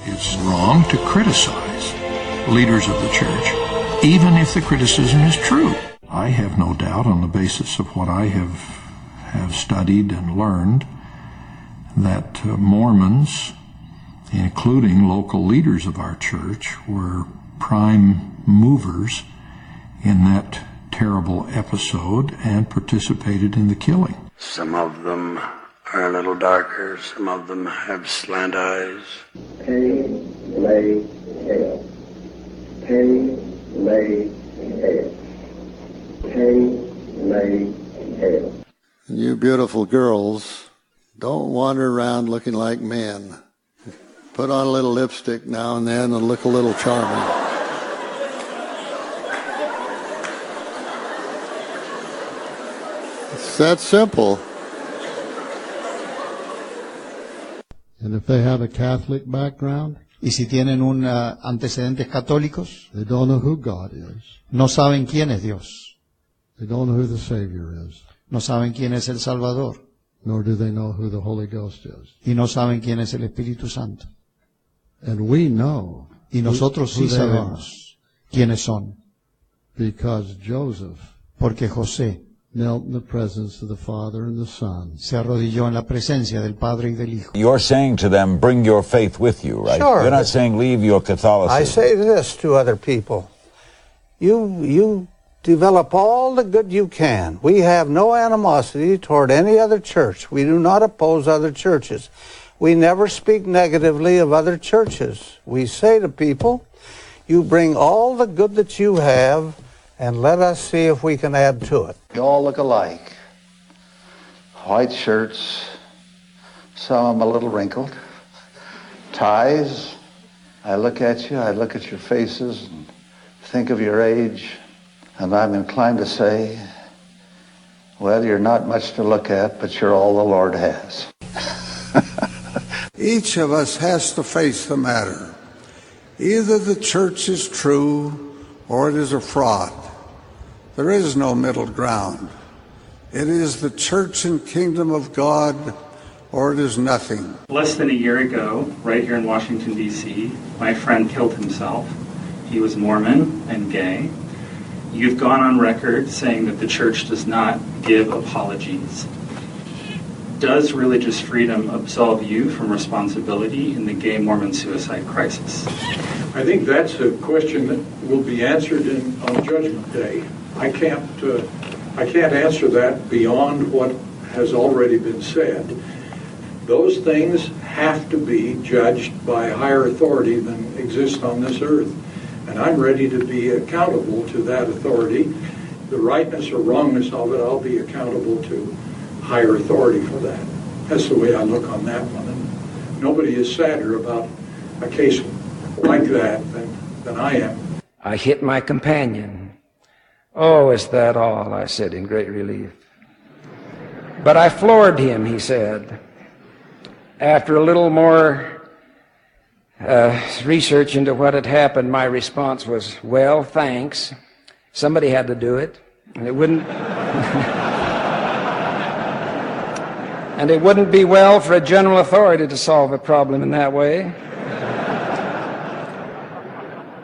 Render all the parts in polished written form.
It's wrong to criticize leaders of the church, even if the criticism is true. I have no doubt, on the basis of what I have studied and learned, that Mormons, including local leaders of our church, were prime movers in that terrible episode and participated in the killing. Some of them are a little darker, some of them have slant eyes. Pay, lay, hail. Pay, lay, hail. Pay, lay, hail. You beautiful girls, don't wander around looking like men. Put on a little lipstick now and then and look a little charming. It's that simple. And if they have a Catholic background, y si tienen antecedentes católicos, they don't know who God is. No saben quién es Dios. They don't know who the Savior is. No saben quién es el Salvador. Nor do they know who the Holy Ghost is. Y no saben quién es el Espíritu Santo. And we know y nosotros sí sabemos quiénes son. Because Joseph porque José knelt in the presence of the Father and the Son. Se arrodilló en la presencia del Padre y del Hijo. You're saying to them, bring your faith with you, right? Sure. You're not saying leave your Catholicism. I say this to other people. You develop all the good you can. We have no animosity toward any other church. We do not oppose other churches. We never speak negatively of other churches. We say to people, you bring all the good that you have, and let us see if we can add to it. You all look alike. White shirts, some of them a little wrinkled. Ties. I look at you, I look at your faces, and think of your age, and I'm inclined to say, well, you're not much to look at, but you're all the Lord has. Each of us has to face the matter. Either the church is true or it is a fraud. There is no middle ground. It is the church and kingdom of God or it is nothing. Less than a year ago, right here in Washington, D.C., my friend killed himself. He was Mormon and gay. You've gone on record saying that the church does not give apologies. Does religious freedom absolve you from responsibility in the gay Mormon suicide crisis? I think that's a question that will be answered on Judgment Day. I can't answer that beyond what has already been said. Those things have to be judged by a higher authority than exists on this earth. And I'm ready to be accountable to that authority. The rightness or wrongness of it, I'll be accountable to higher authority for that. That's the way I look on that one. And nobody is sadder about a case like that than I am. I hit my companion. Oh, is that all? I said in great relief. But I floored him, he said. After a little more research into what had happened, my response was, well, thanks. Somebody had to do it. And it wouldn't... And it wouldn't be well for a general authority to solve a problem in that way.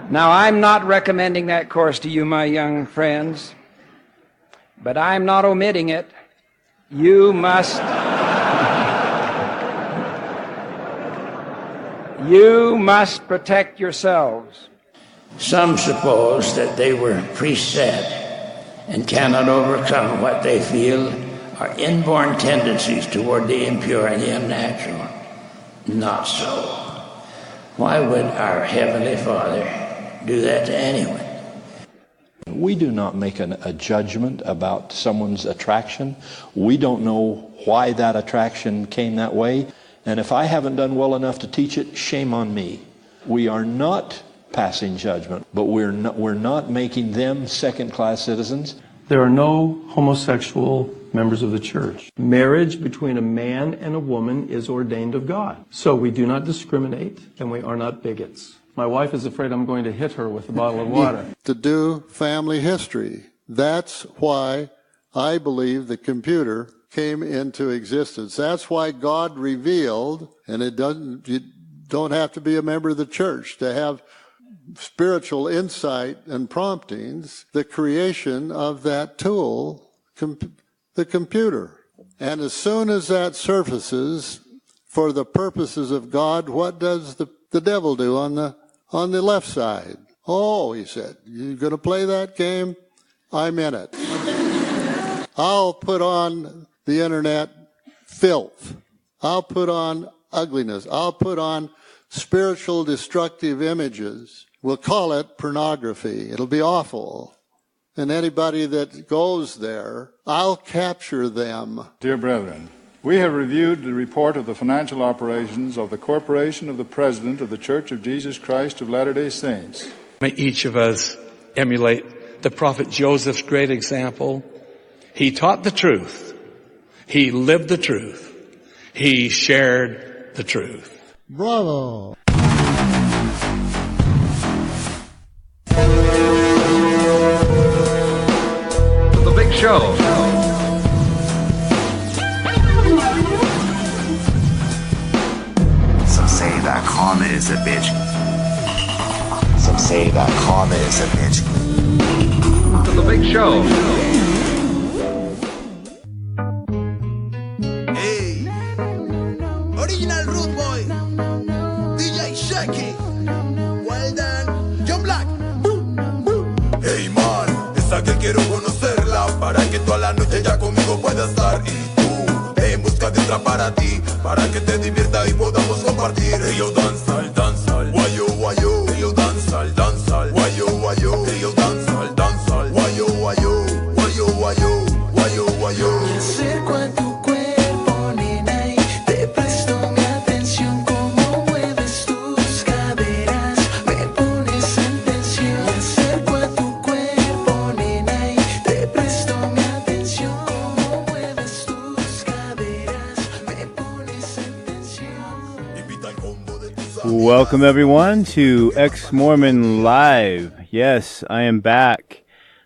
Now, I'm not recommending that course to you, my young friends, but I'm not omitting it. You must protect yourselves. Some suppose that they were preset and cannot overcome what they feel are inborn tendencies toward the impure and the unnatural. Not so. Why would our Heavenly Father do that to anyone? We do not make a judgment about someone's attraction. We don't know why that attraction came that way. And if I haven't done well enough to teach it, shame on me. We are not passing judgment, but we're not making them second-class citizens. There are no homosexual members of the church. Marriage between a man and a woman is ordained of God. So we do not discriminate, and we are not bigots. My wife is afraid I'm going to hit her with a bottle of water. To do family history. That's why I believe the computer came into existence. That's why God revealed, and it don't have to be a member of the church to have spiritual insight and promptings, the creation of that tool, the computer. And as soon as that surfaces for the purposes of God, what does the devil do on the left side? Oh, he said, you're going to play that game? I'm in it. I'll put on the internet filth. I'll put on ugliness. I'll put on spiritual destructive images. We'll call it pornography. It'll be awful. And anybody that goes there, I'll capture them. Dear brethren, we have reviewed the report of the financial operations of the Corporation of the President of the Church of Jesus Christ of Latter-day Saints. May each of us emulate the prophet Joseph's great example. He taught the truth. He lived the truth. He shared the truth. Bravo! The Big Show. Some say that karma is a bitch. Some say that karma is a bitch. The Big Show. Hey, original root boy, DJ Shaky, well done, John Black. Hey man, esa que quiero conocerla para que toda la noche ya conmigo pueda estar. Y tú, en busca de otra para ti, para que te divierta y podamos compartir. Hey yo danzal, danzal, guayo, guayo. Hey yo danzal, danzal, guayo, guayo. Hey yo danzal, danzal, guayo, guayo. Guayo, guayo, guayo, guayo. Me acerco a tu cuerpo, nena, y te presto mi atención. Cómo mueves tus caderas, me pones en tensión. Me acerco a tu cuerpo, nena, y te presto mi atención. Cómo mueves tus caderas, me pones en tensión. Welcome everyone to EX-MORMON Live. Yes, I am back.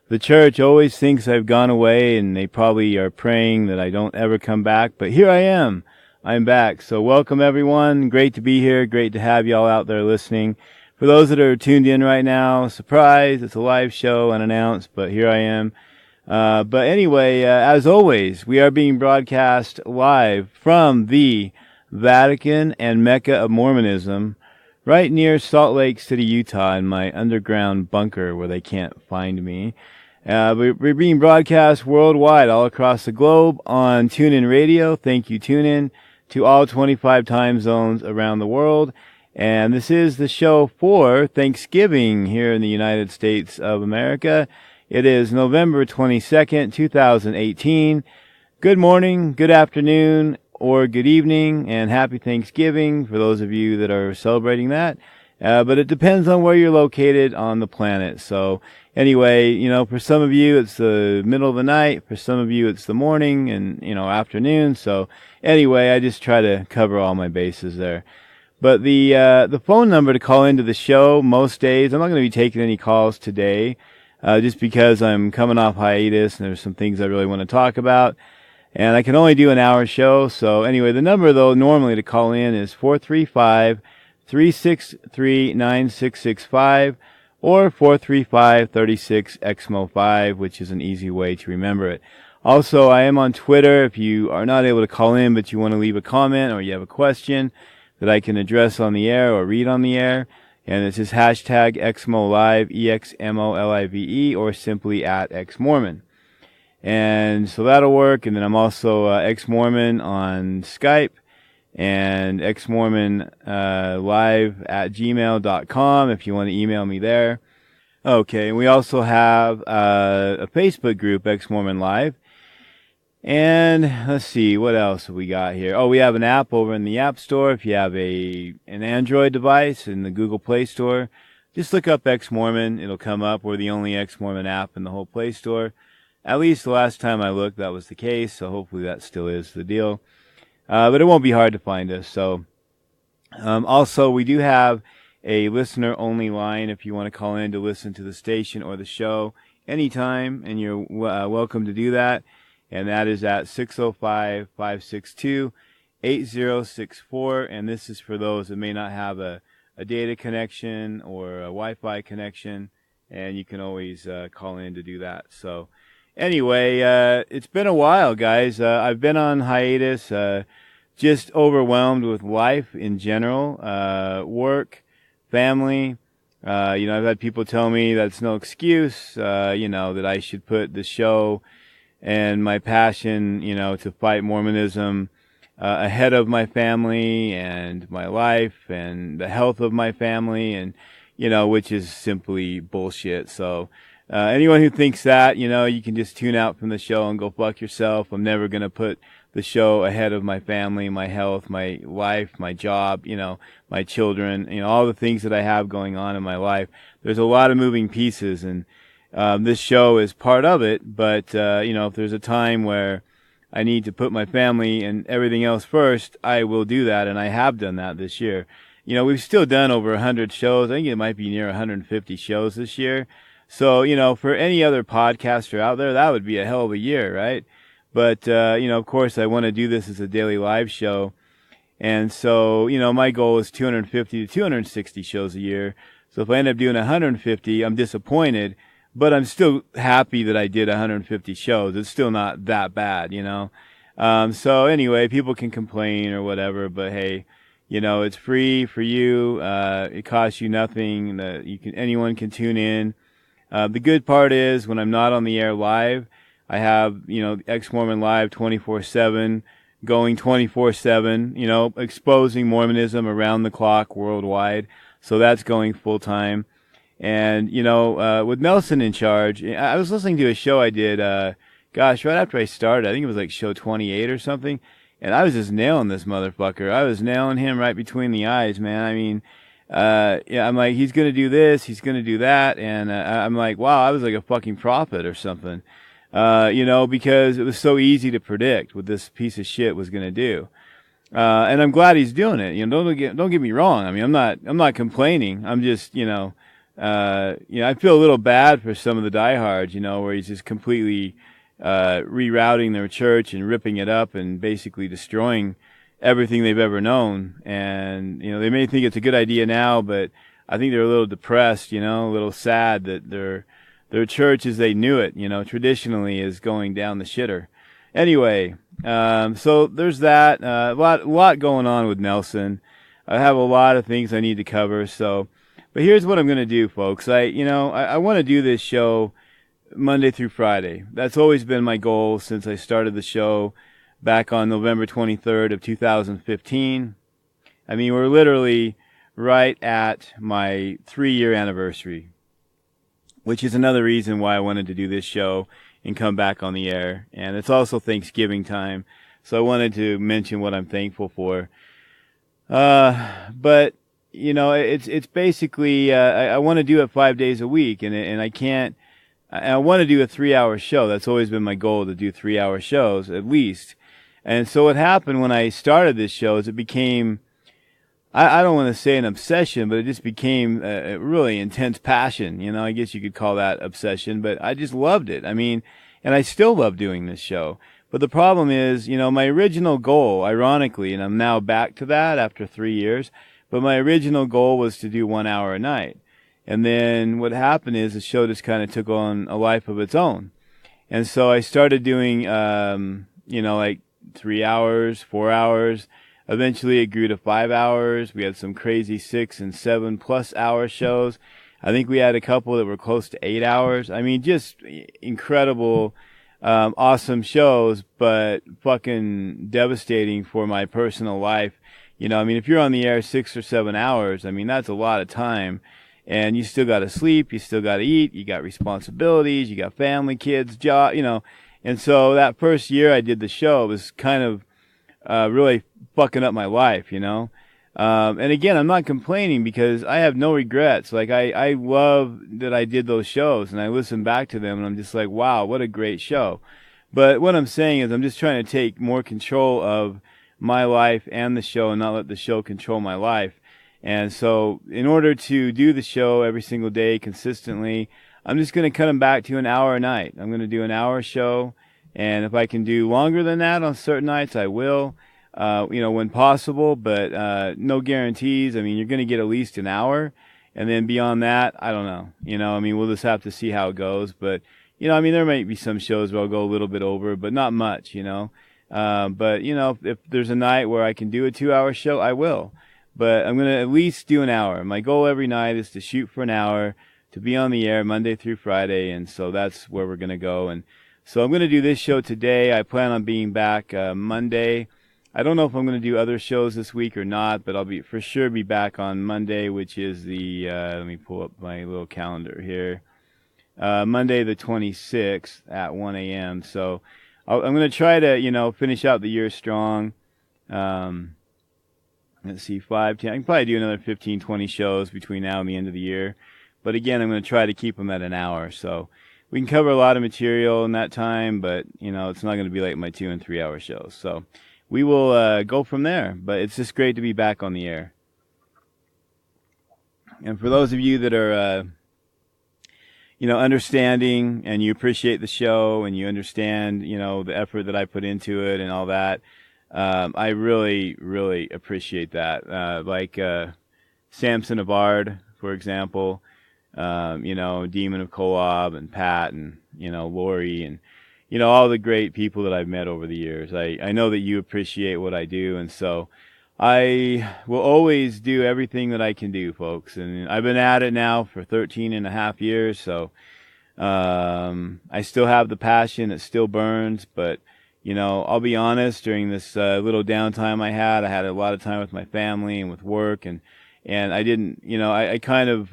The church always thinks I've gone away, and they probably are praying that I don't ever come back, but here I am. I'm back. So welcome everyone. Great to be here. Great to have y'all out there listening. For those that are tuned in right now, surprise, it's a live show unannounced, but here I am. But anyway, as always, we are being broadcast live from the Vatican and Mecca of Mormonism, right near Salt Lake City, Utah, in my underground bunker where they can't find me. We're being broadcast worldwide, all across the globe on TuneIn Radio. Thank you, TuneIn, to all 25 time zones around the world. And this is the show for Thanksgiving here in the United States of America. It is November 22nd, 2018. Good morning, good afternoon, or good evening, and happy Thanksgiving for those of you that are celebrating that. But it depends on where you're located on the planet. So anyway, you know, for some of you it's the middle of the night, for some of you it's the morning and, you know, afternoon. So anyway, I just try to cover all my bases there. But the phone number to call into the show most days, I'm not going to be taking any calls today, just because I'm coming off hiatus and there's some things I really want to talk about. And I can only do an hour show. So anyway, the number though normally to call in is 435-363-9665 or 435-36-EXMO5, which is an easy way to remember it. Also, I am on Twitter. If you are not able to call in, but you want to leave a comment or you have a question that I can address on the air or read on the air, and it's just hashtag EXMOLive, EXMOLIVE, or simply at EXMORMON. And so that'll work. And then I'm also EX-MORMON on Skype and EX-MORMON live at gmail.com if you want to email me there. Okay, and we also have a Facebook group, EX-MORMON Live. And let's see, what else have we got here? Oh, we have an app over in the App Store. If you have an Android device in the Google Play Store, just look up EX-MORMON. It'll come up. We're the only EX-MORMON app in the whole Play Store. At least the last time I looked, that was the case, so hopefully that still is the deal. But it won't be hard to find us. So, also, we do have a listener-only line if you want to call in to listen to the station or the show anytime, and you're welcome to do that. And that is at 605-562-8255. 8064, and this is for those that may not have a data connection or a Wi-Fi connection, and you can always call in to do that. So anyway, it's been a while, guys. I've been on hiatus, just overwhelmed with life in general, work, family. I've had people tell me that's no excuse, that I should put the show and my passion, to fight Mormonism ahead of my family and my life and the health of my family, and which is simply bullshit. So anyone who thinks that, you can just tune out from the show and go fuck yourself. I'm never going to put the show ahead of my family, my health, my life, my job, my children, all the things that I have going on in my life. There's a lot of moving pieces, and this show is part of it. But if there's a time where I need to put my family and everything else first, I will do that, and I have done that this year. We've still done over 100 shows. I think it might be near 150 shows this year. So, for any other podcaster out there, that would be a hell of a year, right? But, of course, I want to do this as a daily live show. And so, my goal is 250 to 260 shows a year. So if I end up doing 150, I'm disappointed, but I'm still happy that I did 150 shows. It's still not that bad, So anyway, people can complain or whatever, but hey, it's free for you. It costs you nothing. Anyone can tune in. The good part is when I'm not on the air live, I have, Ex-Mormon Live 24/7, going 24/7, exposing Mormonism around the clock worldwide. So that's going full time. And, with Nelson in charge, I was listening to a show I did, right after I started. I think it was like show 28 or something. And I was just nailing this motherfucker. I was nailing him right between the eyes, man. I mean, I'm like, he's going to do this, he's going to do that. And I'm like, wow, I was like a fucking prophet or something. Because it was so easy to predict what this piece of shit was going to do. And I'm glad he's doing it. Don't get me wrong. I mean, I'm not complaining. I'm just, I feel a little bad for some of the diehards, where he's just completely rerouting their church and ripping it up and basically destroying everything they've ever known. And, they may think it's a good idea now, but I think they're a little depressed, a little sad that their church as they knew it, traditionally is going down the shitter. Anyway, so there's that. A lot going on with Nelson. I have a lot of things I need to cover. But here's what I'm going to do, folks. I want to do this show Monday through Friday. That's always been my goal since I started the show back on November 23rd of 2015. I mean, we're literally right at my 3-year anniversary, which is another reason why I wanted to do this show and come back on the air. And it's also Thanksgiving time, so I wanted to mention what I'm thankful for. But it's basically I want to do it 5 days a week, and I can't. I want to do a 3-hour show. That's always been my goal, to do 3-hour shows at least. And so what happened when I started this show is it became, I don't want to say an obsession, but it just became a really intense passion. I guess you could call that obsession, but I just loved it. I mean, and I still love doing this show. But the problem is, my original goal, ironically, and I'm now back to that after 3 years, but my original goal was to do 1 hour a night. And then what happened is the show just kind of took on a life of its own. And so I started doing, like 3 hours, 4 hours. Eventually it grew to 5 hours. We had some crazy 6 and 7+ hour shows. I think we had a couple that were close to 8 hours. I mean, just incredible, awesome shows, but fucking devastating for my personal life. If you're on the air 6 or 7 hours, I mean, that's a lot of time. And you still got to sleep, you still got to eat, you got responsibilities, you got family, kids, job, And so that first year I did the show, it was kind of really fucking up my life, And again, I'm not complaining because I have no regrets. Like, I love that I did those shows, and I listen back to them, and I'm just like, wow, what a great show. But what I'm saying is I'm just trying to take more control of my life and the show and not let the show control my life. And so in order to do the show every single day consistently, I'm just going to cut them back to an hour a night. I'm going to do an hour show. And if I can do longer than that on certain nights, I will. when possible, but no guarantees. I mean, you're going to get at least an hour, and then beyond that, I don't know. We'll just have to see how it goes. But, there might be some shows where I'll go a little bit over, but not much, But, if there's a night where I can do a 2-hour show, I will. But I'm going to at least do an hour. My goal every night is to shoot for an hour, to be on the air Monday through Friday, and so that's where we're going to go. And so I'm going to do this show today. I plan on being back Monday. I don't know if I'm going to do other shows this week or not, but I'll for sure be back on Monday, which is the, let me pull up my little calendar here, Monday the 26th at 1 a.m. So I'm going to try to, finish out the year strong. Let's see, 5, 10, I can probably do another 15, 20 shows between now and the end of the year. But again, I'm going to try to keep them at an hour. So we can cover a lot of material in that time, but, it's not going to be like my 2 and 3 hour shows. So we will go from there. But it's just great to be back on the air. And for those of you that are, understanding and you appreciate the show and you understand, the effort that I put into it and all that, I really, really appreciate that. Like Samson of Ard, for example, Demon of Kolob and Pat and, Lori and, all the great people that I've met over the years. I know that you appreciate what I do, and so I will always do everything that I can do, folks. And I've been at it now for 13 and a half years, so I still have the passion. It still burns, but I'll be honest, during this little downtime I had a lot of time with my family and with work, and I didn't, I kind of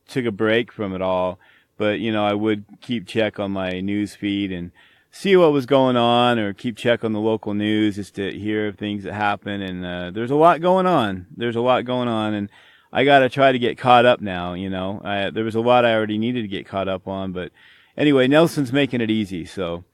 took a break from it all, but, I would keep check on my news feed and see what was going on, or keep check on the local news just to hear things that happen, and there's a lot going on. And I got to try to get caught up now, there was a lot I already needed to get caught up on, but anyway, Nelson's making it easy, so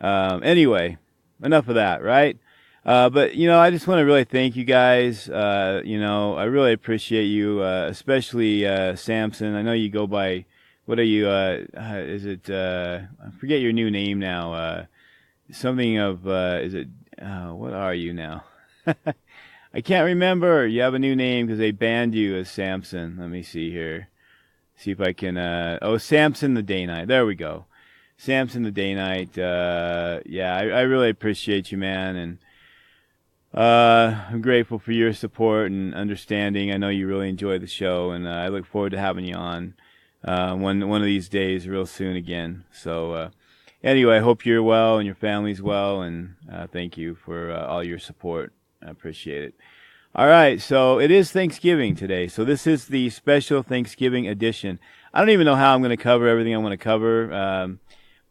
anyway, enough of that, right? But, I just want to really thank you guys. I really appreciate you, especially Samson. I know you go by, what are you, is it, I forget your new name now, something of, is it, what are you now? I can't remember. You have a new name because they banned you as Samson. Let me see here. See if I can, Samson the Day Night. There we go. Samson the Day Night. I really appreciate you, man, and I'm grateful for your support and understanding. I know you really enjoy the show, and I look forward to having you on one of these days real soon again. So anyway, I hope you're well and your family's well, and thank you for all your support. I appreciate it. All right, so it is Thanksgiving today, so this is the special Thanksgiving edition. I don't even know how I'm going to cover everything I want to cover,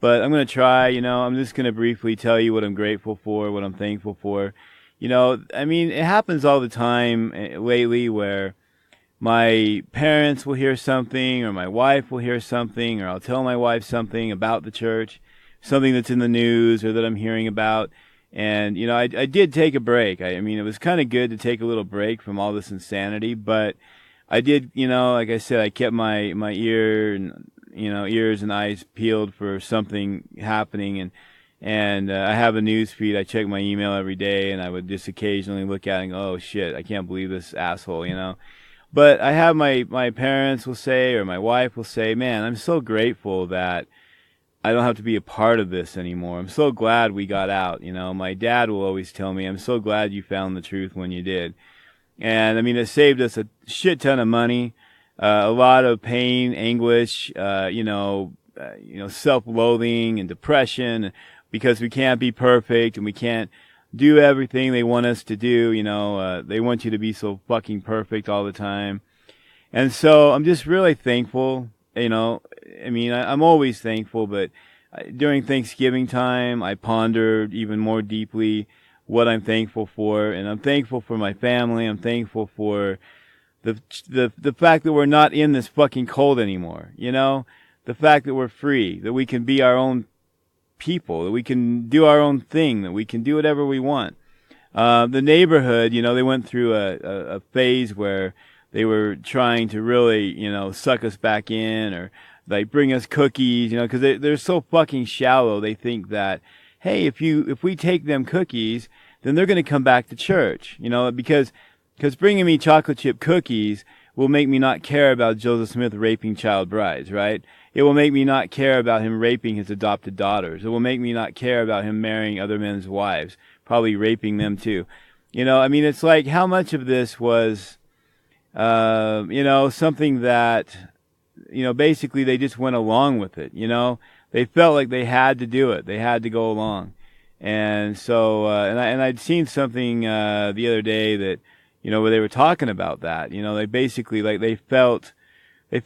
but I'm going to try. I'm just going to briefly tell you what I'm grateful for, what I'm thankful for. It happens all the time lately where my parents will hear something, or my wife will hear something, or I'll tell my wife something about the church, something that's in the news or that I'm hearing about. And, I did take a break. It was kind of good to take a little break from all this insanity, but I did, like I said, I kept my ear and, ears and eyes peeled for something happening. And I have a news feed. I check my email every day, and I would just occasionally look at it and go, oh shit, I can't believe this asshole, But I have my parents will say, or my wife will say, man, I'm so grateful that I don't have to be a part of this anymore. I'm so glad we got out. My dad will always tell me, I'm so glad you found the truth when you did. And it saved us a shit ton of money, a lot of pain, anguish, self-loathing and depression, because we can't be perfect and we can't do everything they want us to do. They want you to be so fucking perfect all the time. And so I'm just really thankful. I'm always thankful, but during Thanksgiving time, I pondered even more deeply what I'm thankful for, and I'm thankful for my family. I'm thankful for the fact that we're not in this fucking cold anymore. The fact that we're free, that we can be our own people, that we can do our own thing, that we can do whatever we want. The neighborhood, they went through a phase where they were trying to really, suck us back in, or like bring us cookies, because they're so fucking shallow. They think that, hey, if we take them cookies, then they're going to come back to church, because bringing me chocolate chip cookies will make me not care about Joseph Smith raping child brides, right? It will make me not care about him raping his adopted daughters. It will make me not care about him marrying other men's wives, probably raping them too. It's like how much of this was, something that, basically they just went along with it, They felt like they had to do it. They had to go along. And so, and I'd seen something, the other day that, where they were talking about that, they basically, like, they felt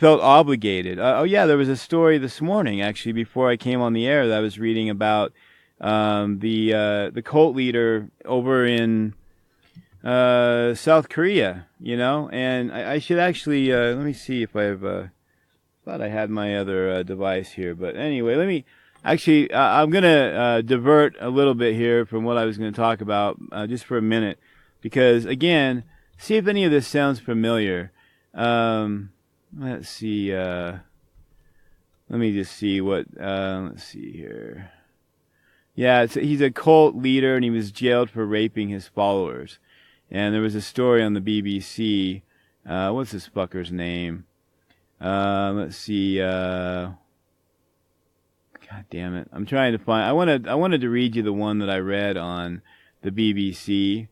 obligated. There was a story this morning, actually, before I came on the air, that I was reading about, the cult leader over in, South Korea, and I should actually, let me see if I have, thought I had my other, device here, but anyway, I'm gonna, divert a little bit here from what I was gonna talk about, just for a minute, because again, see if any of this sounds familiar. Let's see, let me just see what, let's see here. Yeah, he's a cult leader, and he was jailed for raping his followers. And there was a story on the BBC. What's this fucker's name? Let's see. God damn it! I'm trying to find. I wanted to read you the one that I read on the BBC.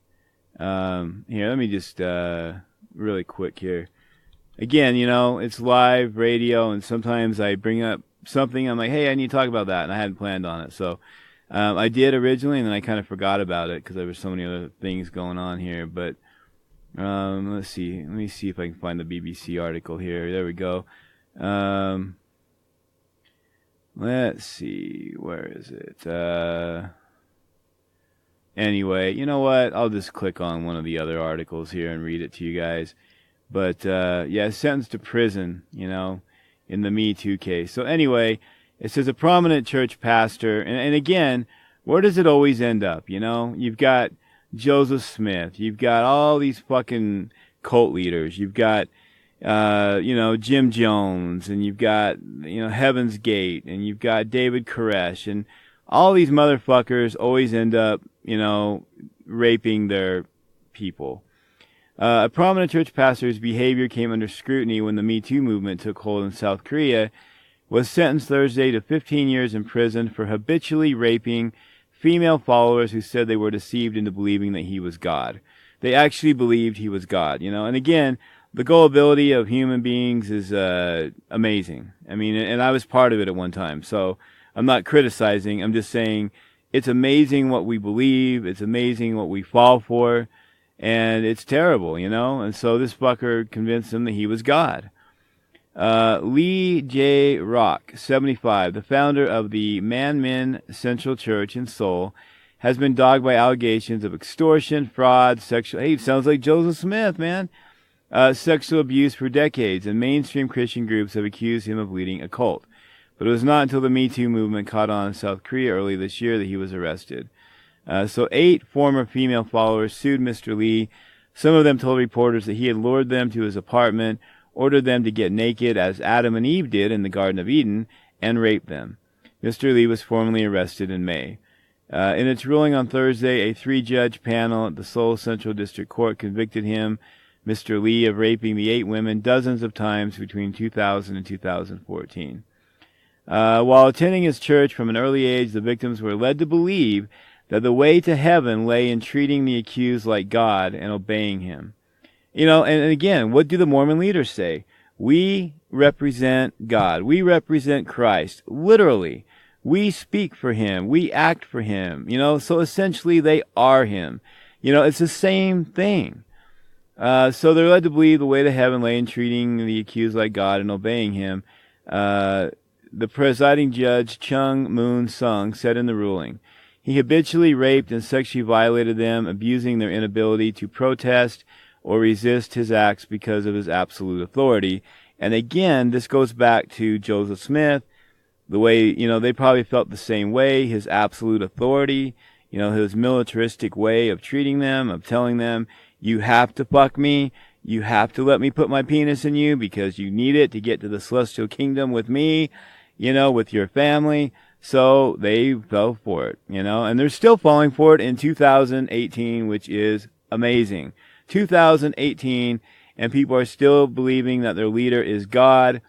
Here, let me just really quick here. Again, it's live radio, and sometimes I bring up something. I'm like, hey, I need to talk about that, and I hadn't planned on it, so. I did originally, and then I kind of forgot about it because there were so many other things going on here. But let's see. Let me see if I can find the BBC article here. There we go. Let's see. Where is it? Anyway, you know what? I'll just click on one of the other articles here and read it to you guys. But sentenced to prison, in the Me Too case. So anyway, it says a prominent church pastor, and again, where does it always end up? You've got Joseph Smith, you've got all these fucking cult leaders, you've got, Jim Jones, and you've got, Heaven's Gate, and you've got David Koresh, and all these motherfuckers always end up, raping their people. A prominent church pastor's behavior came under scrutiny when the Me Too movement took hold in South Korea, was sentenced Thursday to 15 years in prison for habitually raping female followers who said they were deceived into believing that he was God. They actually believed he was God, And again, the gullibility of human beings is amazing. And I was part of it at one time, so I'm not criticizing. I'm just saying it's amazing what we believe. It's amazing what we fall for, and it's terrible, And so this fucker convinced him that he was God. Lee J. Rock, 75, the founder of the Man-Min Central Church in Seoul, has been dogged by allegations of extortion, fraud, sexual... Hey, sounds like Joseph Smith, man. Sexual abuse for decades, and mainstream Christian groups have accused him of leading a cult. But it was not until the Me Too movement caught on in South Korea early this year that he was arrested. So 8 former female followers sued Mr. Lee. Some of them told reporters that he had lured them to his apartment, ordered them to get naked as Adam and Eve did in the Garden of Eden, and raped them. Mr. Lee was formally arrested in May. In its ruling on Thursday, a 3-judge panel at the Seoul Central District Court convicted him, Mr. Lee, of raping the 8 women dozens of times between 2000 and 2014. While attending his church from an early age, the victims were led to believe that the way to heaven lay in treating the accused like God and obeying him. And again, what do the Mormon leaders say? We represent God. We represent Christ. Literally. We speak for him. We act for him. So essentially they are him. It's the same thing. So they're led to believe the way to heaven lay in treating the accused like God and obeying him. The presiding judge, Chung Moon Sung, said in the ruling, he habitually raped and sexually violated them, abusing their inability to protest or resist his acts because of his absolute authority. And again, this goes back to Joseph Smith, the way, they probably felt the same way, his absolute authority, his militaristic way of treating them, of telling them, you have to fuck me, you have to let me put my penis in you because you need it to get to the celestial kingdom with me, with your family. So they fell for it, and they're still falling for it in 2018, which is amazing. 2018, and people are still believing that their leader is God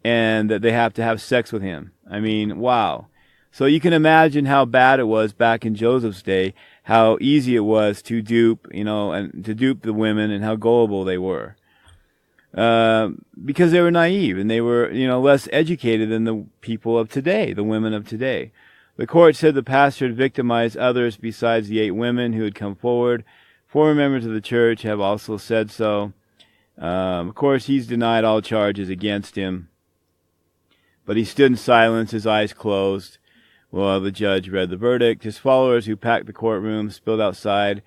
and that they have to have sex with him. I mean, wow. So you can imagine how bad it was back in Joseph's day, how easy it was to dupe, and to dupe the women, and how gullible they were. Because they were naive and they were, less educated than the people of today, the women of today. The court said the pastor had victimized others besides the 8 women who had come forward. 4 members of the church have also said so. Of course, he's denied all charges against him, but he stood in silence, his eyes closed, while the judge read the verdict. His followers, who packed the courtroom, spilled outside,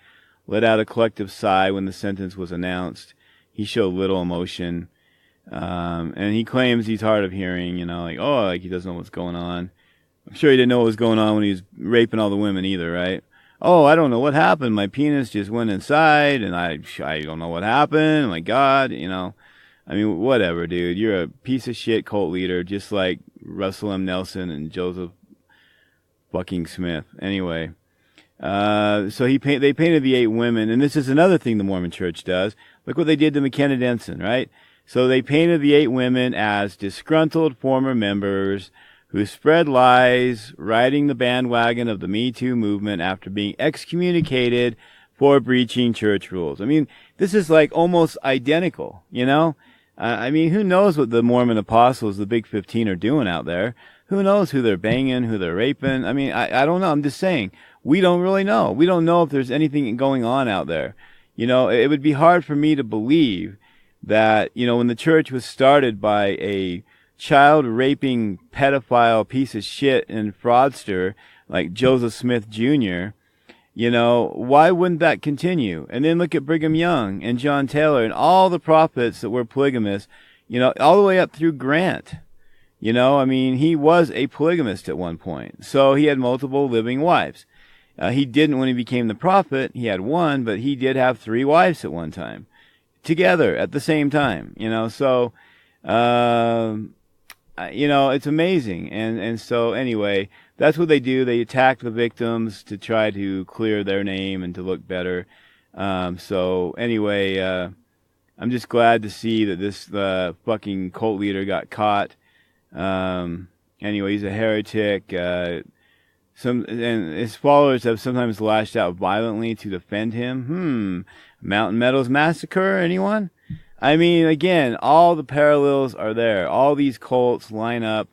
let out a collective sigh when the sentence was announced. He showed little emotion, and he claims he's hard of hearing, like he doesn't know what's going on. I'm sure he didn't know what was going on when he was raping all the women either, right? Oh, I don't know what happened. My penis just went inside, and I don't know what happened. Oh my God, I mean, whatever, dude. You're a piece of shit cult leader, just like Russell M. Nelson and Joseph fucking Smith. Anyway, so they painted the 8 women, and this is another thing the Mormon Church does. Look what they did to McKenna Denson, right? So they painted the 8 women as disgruntled former members who spread lies, riding the bandwagon of the Me Too movement after being excommunicated for breaching church rules. I mean, this is like almost identical, I mean, who knows what the Mormon apostles, the Big 15, are doing out there? Who knows who they're banging, who they're raping? I mean, I don't know. I'm just saying, we don't really know. We don't know if there's anything going on out there. It would be hard for me to believe that, when the church was started by a child-raping pedophile piece of shit and fraudster like Joseph Smith Jr., why wouldn't that continue? And then look at Brigham Young and John Taylor and all the prophets that were polygamists, all the way up through Grant. I mean, he was a polygamist at one point. So he had multiple living wives. He didn't when he became the prophet. He had 1, but he did have 3 wives at one time. Together at the same time, So, it's amazing. And so anyway, that's what they do. They attack the victims to try to clear their name and to look better. So anyway, I'm just glad to see that this fucking cult leader got caught. Anyway, he's a heretic. And his followers have sometimes lashed out violently to defend him. Mountain Meadows Massacre, anyone? I mean, again, all the parallels are there. All these cults line up.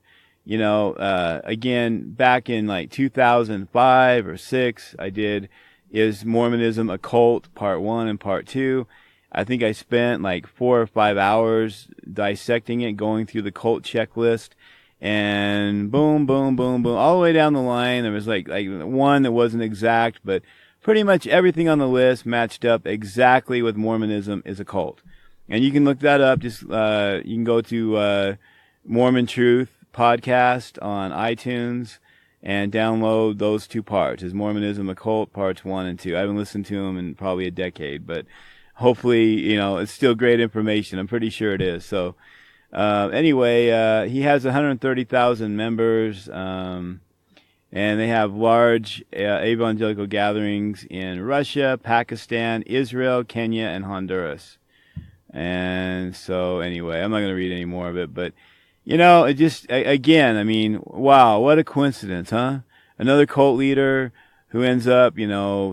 Again, back in like 2005 or 6, I did Is Mormonism a Cult? Part 1 and Part 2. I think I spent like 4 or 5 hours dissecting it, going through the cult checklist, and boom, boom, boom, boom, all the way down the line. There was like one that wasn't exact, but pretty much everything on the list matched up exactly with Mormonism is a cult. And you can look that up. Just you can go to Mormon Truth podcast on iTunes and download those 2 parts. Is Mormonism a Cult? Parts 1 and 2. I haven't listened to them in probably a decade, but hopefully, it's still great information. I'm pretty sure it is. So, anyway, he has 130,000 members, and they have large evangelical gatherings in Russia, Pakistan, Israel, Kenya, and Honduras. And so, anyway, I'm not going to read any more of it, but, it just, again, I mean, wow, what a coincidence, huh? Another cult leader who ends up,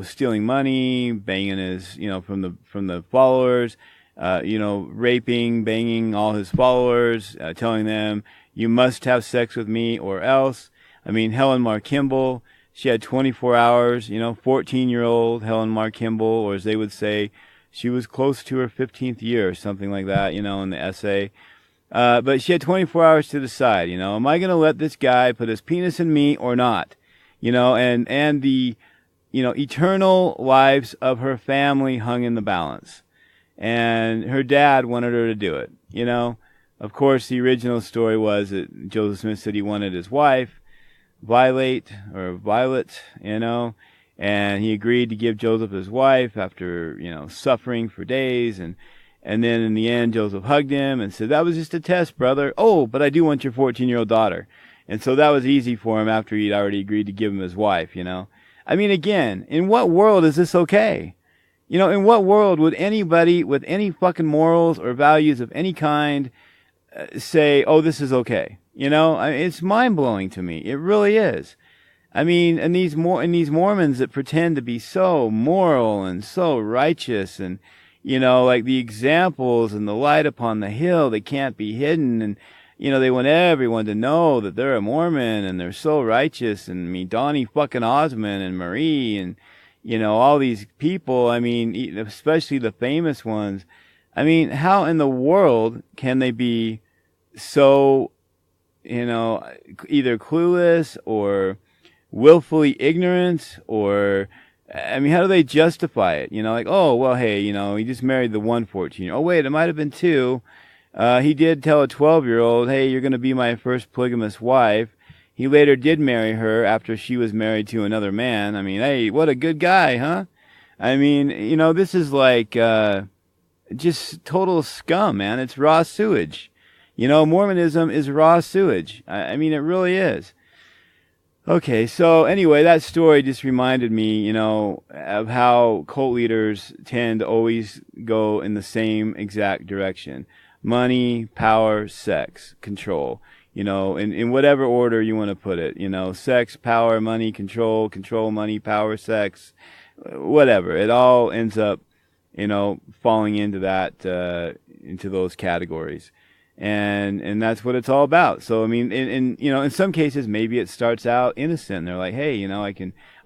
stealing money, banging his, from the followers, raping, banging all his followers, telling them, you must have sex with me or else. I mean, Helen Mar Kimball, she had 24 hours, 14-year-old Helen Mar Kimball, or as they would say, she was close to her 15th year or something like that, in the essay. But she had 24 hours to decide, am I going to let this guy put his penis in me or not? And the, eternal lives of her family hung in the balance. And her dad wanted her to do it, Of course, the original story was that Joseph Smith said he wanted his wife, Violet, and he agreed to give Joseph his wife after, suffering for days. And then in the end, Joseph hugged him and said, that was just a test, brother. Oh, but I do want your 14-year-old daughter. And so that was easy for him after he'd already agreed to give him his wife, you know. I mean, again, in what world is this okay? You know, in what world would anybody with any fucking morals or values of any kind say, oh, this is okay? You know, it's mind-blowing to me. It really is. I mean, and these Mormons that pretend to be so moral and so righteous, and, you know, like the examples and the light upon the hill that can't be hidden, and, you know, they want everyone to know that they're a Mormon and they're so righteous, and I mean, Donnie fucking Osmond and Marie and, you know, all these people, I mean, especially the famous ones. I mean, how in the world can they be so, you know, either clueless or willfully ignorant, or, I mean, how do they justify it? You know, like, oh, well, hey, you know, he just married the 14-year-old. Oh, wait, it might have been 2. He did tell a 12-year-old, hey, you're going to be my first polygamous wife. He later did marry her after she was married to another man. I mean, hey, what a good guy, huh? I mean, you know, this is like, just total scum, man. It's raw sewage. You know, Mormonism is raw sewage. I mean, it really is. Okay, so anyway, that story just reminded me, you know, of how cult leaders tend to always go in the same exact direction. Money, power, sex, control. You know, in whatever order you want to put it. You know, sex, power, money, control, money, power, sex, whatever. It all ends up, you know, falling into that, into those categories. And that's what it's all about. So, I mean, you know, in some cases, maybe it starts out innocent. They're like, hey, you know, I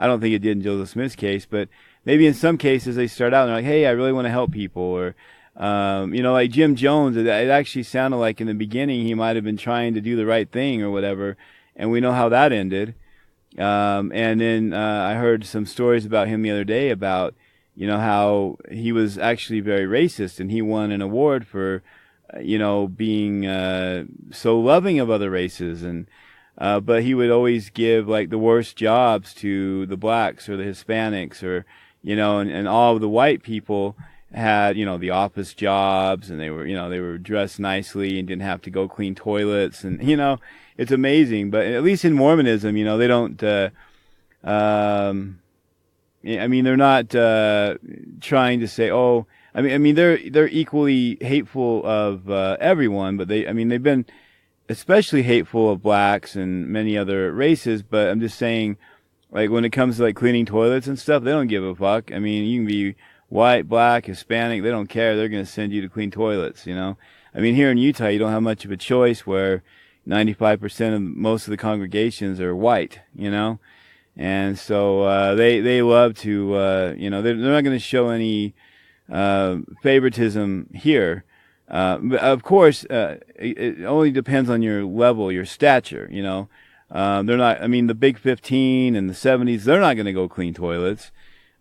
don't think it did in Joseph Smith's case, but maybe in some cases they start out and they're like, hey, I really want to help people. Or, you know, like Jim Jones, it actually sounded like in the beginning he might have been trying to do the right thing or whatever. And we know how that ended. And then, I heard some stories about him the other day about, you know, how he was actually very racist, and he won an award for, you know, being so loving of other races, and but he would always give like the worst jobs to the blacks or the Hispanics, or, you know, and all of the white people had, you know, the office jobs, and they were, you know, they were dressed nicely and didn't have to go clean toilets, and, you know, it's amazing. But at least in Mormonism, you know, they don't I mean, they're not trying to say, oh, I mean, they're equally hateful of everyone, but they've been especially hateful of blacks and many other races. But I'm just saying, like, when it comes to like cleaning toilets and stuff, they don't give a fuck. I mean, you can be white, black, Hispanic, they don't care. They're going to send you to clean toilets, you know. I mean, here in Utah, you don't have much of a choice, where 95% of most of the congregations are white, you know. And so they love to, you know, they're not going to show any favoritism here. But of course, it only depends on your level, your stature, you know. They're not, I mean, the Big 15 and the 70s, they're not going to go clean toilets.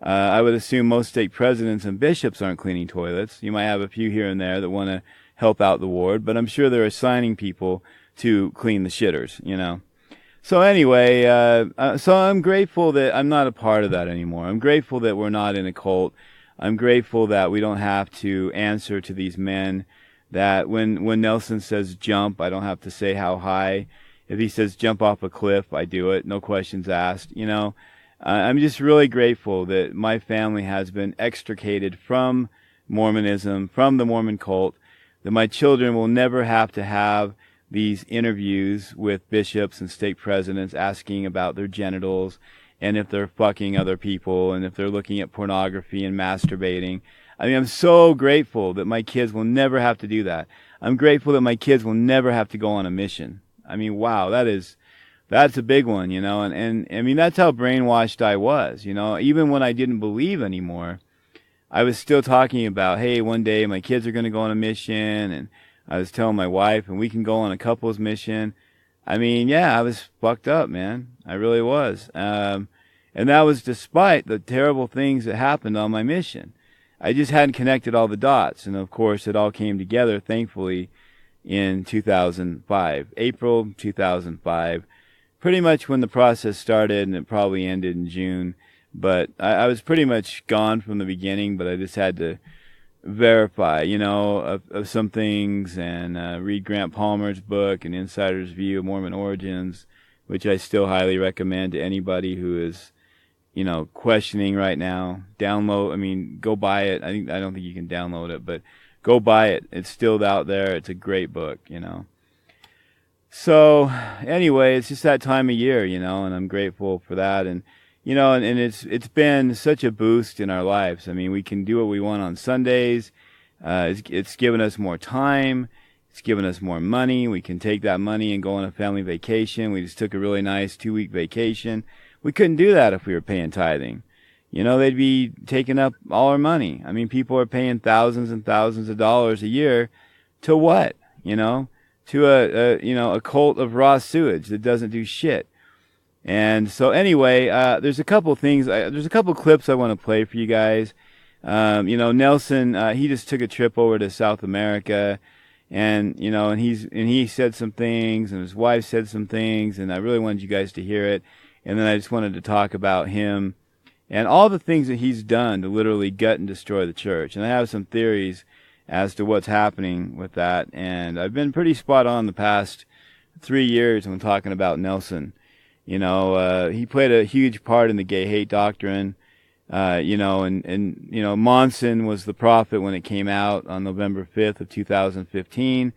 I would assume most stake presidents and bishops aren't cleaning toilets. You might have a few here and there that want to help out the ward, but I'm sure they're assigning people to clean the shitters, you know. So anyway, so I'm grateful that I'm not a part of that anymore. I'm grateful that we're not in a cult. I'm grateful that we don't have to answer to these men, that when Nelson says jump, I don't have to say how high. If he says jump off a cliff, I do it. No questions asked, you know. I'm just really grateful that my family has been extricated from Mormonism, from the Mormon cult, that my children will never have to have these interviews with bishops and stake presidents asking about their genitals, and if they're fucking other people, and if they're looking at pornography and masturbating. I mean, I'm so grateful that my kids will never have to do that. I'm grateful that my kids will never have to go on a mission. I mean, wow, that's a big one, you know, and I mean, that's how brainwashed I was, you know. Even when I didn't believe anymore, I was still talking about, hey, one day my kids are going to go on a mission, and I was telling my wife, and we can go on a couple's mission. I mean, yeah, I was fucked up, man. I really was. And that was despite the terrible things that happened on my mission. I just hadn't connected all the dots. And of course, it all came together, thankfully, in 2005, April 2005, pretty much when the process started, and it probably ended in June. But I was pretty much gone from the beginning, but I just had to verify, of some things, and read Grant Palmer's book, An Insider's View of Mormon Origins, which I still highly recommend to anybody who is, questioning right now. Go buy it. I don't think you can download it, but go buy it. It's still out there. It's a great book, So anyway, it's just that time of year, and I'm grateful for that. And, and it's been such a boost in our lives. We can do what we want on Sundays. It's given us more time. It's given us more money. We can take that money and go on a family vacation. We just took a really nice 2-week vacation. We couldn't do that if we were paying tithing. They'd be taking up all our money. People are paying thousands and thousands of dollars a year to what? To a cult of raw sewage that doesn't do shit. And so anyway, there's a couple things, there's a couple clips I want to play for you guys. Nelson, he just took a trip over to South America, and, and he said some things, and his wife said some things, and I really wanted you guys to hear it. And then I just wanted to talk about him and all the things that he's done to literally gut and destroy the church. And I have some theories as to what's happening with that. And I've been pretty spot on the past 3 years when talking about Nelson. He played a huge part in the gay hate doctrine. Monson was the prophet when it came out on November 5th of 2015.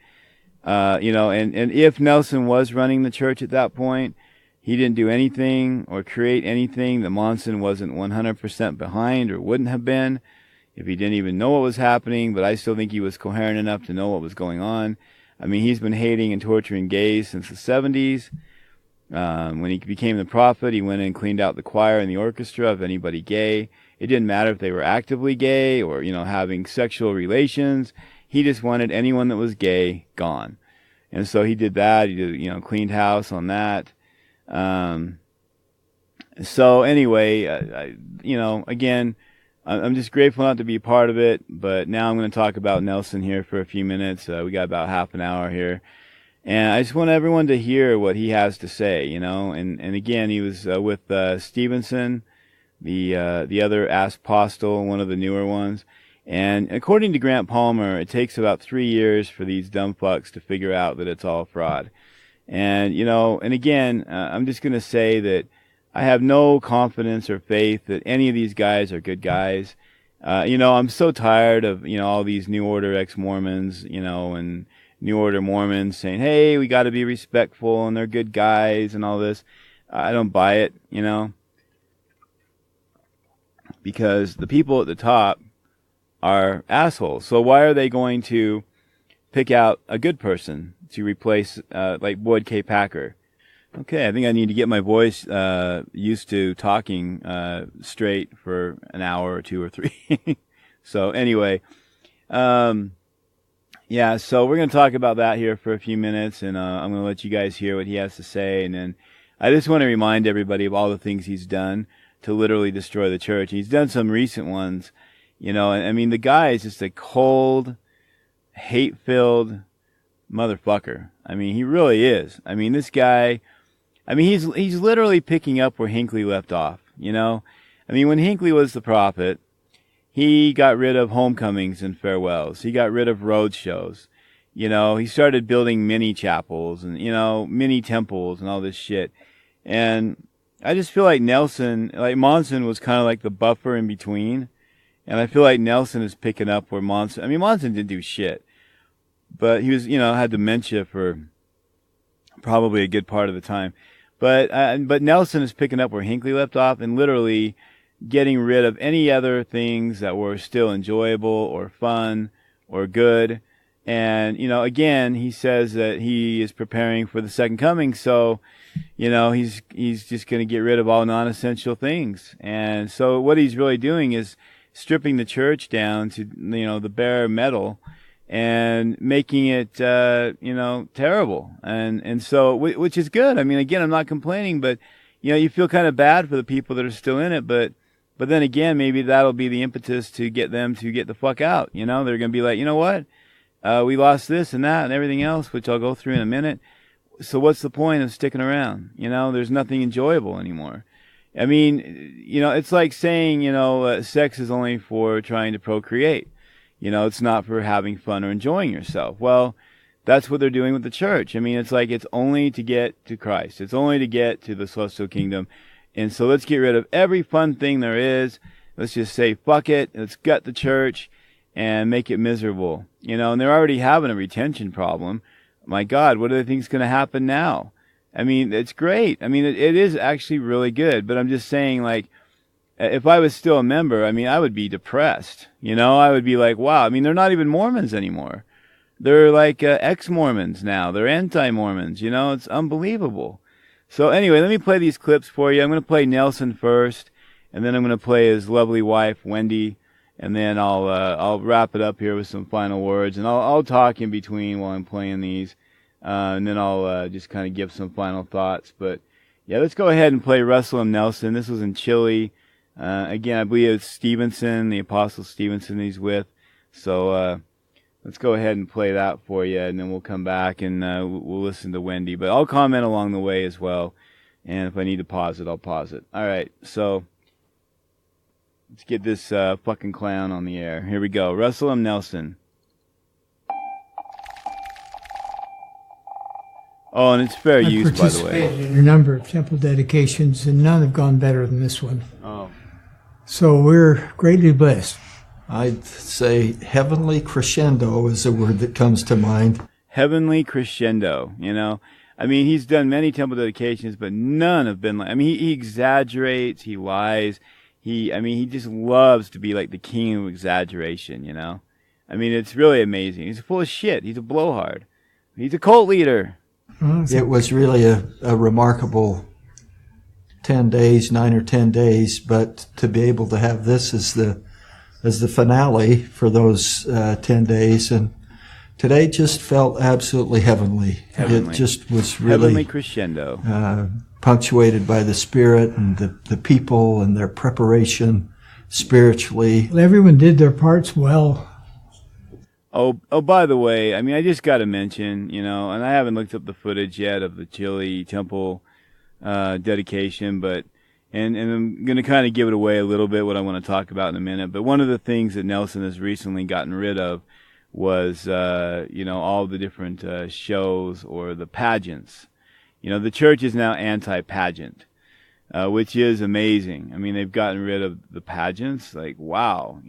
And if Nelson was running the church at that point, he didn't do anything or create anything that Monson wasn't 100% behind or wouldn't have been if he didn't even know what was happening. But I still think he was coherent enough to know what was going on. He's been hating and torturing gays since the 70s. When he became the prophet, he went in and cleaned out the choir and the orchestra of anybody gay. It didn't matter if they were actively gay or, having sexual relations. He just wanted anyone that was gay gone. And so he did that. He did, cleaned house on that. So anyway, again, I'm just grateful not to be a part of it, but now I'm going to talk about Nelson here for a few minutes. We got about half an hour here, and I just want everyone to hear what he has to say, and again, he was with Stevenson, the other apostle, one of the newer ones. And according to Grant Palmer, it takes about 3 years for these dumb fucks to figure out that it's all fraud. And, and again, I'm just going to say that I have no confidence or faith that any of these guys are good guys. I'm so tired of, all these New Order ex-Mormons, and New Order Mormons saying, hey, we got to be respectful and they're good guys and all this. I don't buy it, because the people at the top are assholes. So why are they going to pick out a good person to replace, like Boyd K. Packer? Okay, I think I need to get my voice used to talking straight for an hour or 2 or 3. So anyway, so we're going to talk about that here for a few minutes, and I'm going to let you guys hear what he has to say. And then I just want to remind everybody of all the things he's done to literally destroy the church. He's done some recent ones, and the guy is just a cold, hate-filled motherfucker. He really is. This guy, he's literally picking up where Hinckley left off, when Hinckley was the prophet, he got rid of homecomings and farewells. He got rid of road shows. He started building mini chapels and, mini temples and all this shit. And I just feel like Monson was kind of like the buffer in between. And I feel like Nelson is picking up where Monson didn't do shit. But he was, had dementia for probably a good part of the time. But Nelson is picking up where Hinckley left off and literally getting rid of any other things that were still enjoyable or fun or good. And, again, he says that he is preparing for the second coming. So, he's just going to get rid of all non-essential things. And so what he's really doing is stripping the church down to, the bare metal and making it, terrible. And so, which is good. Again, I'm not complaining, but, you feel kind of bad for the people that are still in it. But then again, maybe that'll be the impetus to get them to get the fuck out. They're going to be like, you know what? We lost this and that and everything else, which I'll go through in a minute. So what's the point of sticking around? There's nothing enjoyable anymore. It's like saying, sex is only for trying to procreate. It's not for having fun or enjoying yourself. Well, that's what they're doing with the church. I mean, it's like it's only to get to Christ. It's only to get to the celestial kingdom. And so let's get rid of every fun thing there is. Let's just say, fuck it. Let's gut the church and make it miserable. And they're already having a retention problem. My God, what do they think is going to happen now? I mean, it's great. I mean, it is actually really good. But I'm just saying, like, if I was still a member, I mean, I would be depressed. I would be like, wow. I mean, they're not even Mormons anymore. They're like ex-Mormons now. They're anti-Mormons. It's unbelievable. So anyway, let me play these clips for you. I'm going to play Nelson first, and then I'm going to play his lovely wife, Wendy, and then I'll wrap it up here with some final words, and I'll talk in between while I'm playing these, and then I'll just kind of give some final thoughts. But yeah, let's go ahead and play Russell M. Nelson. This was in Chile. Again, I believe it's Stevenson, the Apostle Stevenson he's with. So let's go ahead and play that for you, and then we'll come back and we'll listen to Wendy. But I'll comment along the way as well, and if I need to pause it, I'll pause it. All right, so let's get this fucking clown on the air. Here we go. Russell M. Nelson. Oh, and it's fair use, by the way. I've participated in a number of temple dedications, and none have gone better than this one. Oh. So we're greatly blessed. I'd say heavenly crescendo is a word that comes to mind. Heavenly crescendo, I mean, he's done many temple dedications, but none have been like, I mean, he exaggerates, he lies, he just loves to be like the king of exaggeration, I mean, it's really amazing. He's full of shit. He's a blowhard. He's a cult leader. It was really a remarkable 10 days, 9 or 10 days, but to be able to have this as the finale for those 10 days, and today just felt absolutely heavenly. It just was really heavenly crescendo, punctuated by the Spirit and the people and their preparation spiritually. Well, everyone did their parts well. Oh, by the way, I mean, I just got to mention, and I haven't looked up the footage yet of the Chile temple dedication, but and I'm going to kind of give it away a little bit what I want to talk about in a minute. But one of the things that Nelson has recently gotten rid of was, all the different shows or the pageants. The church is now anti-pageant, which is amazing. I mean, they've gotten rid of the pageants. Like, wow,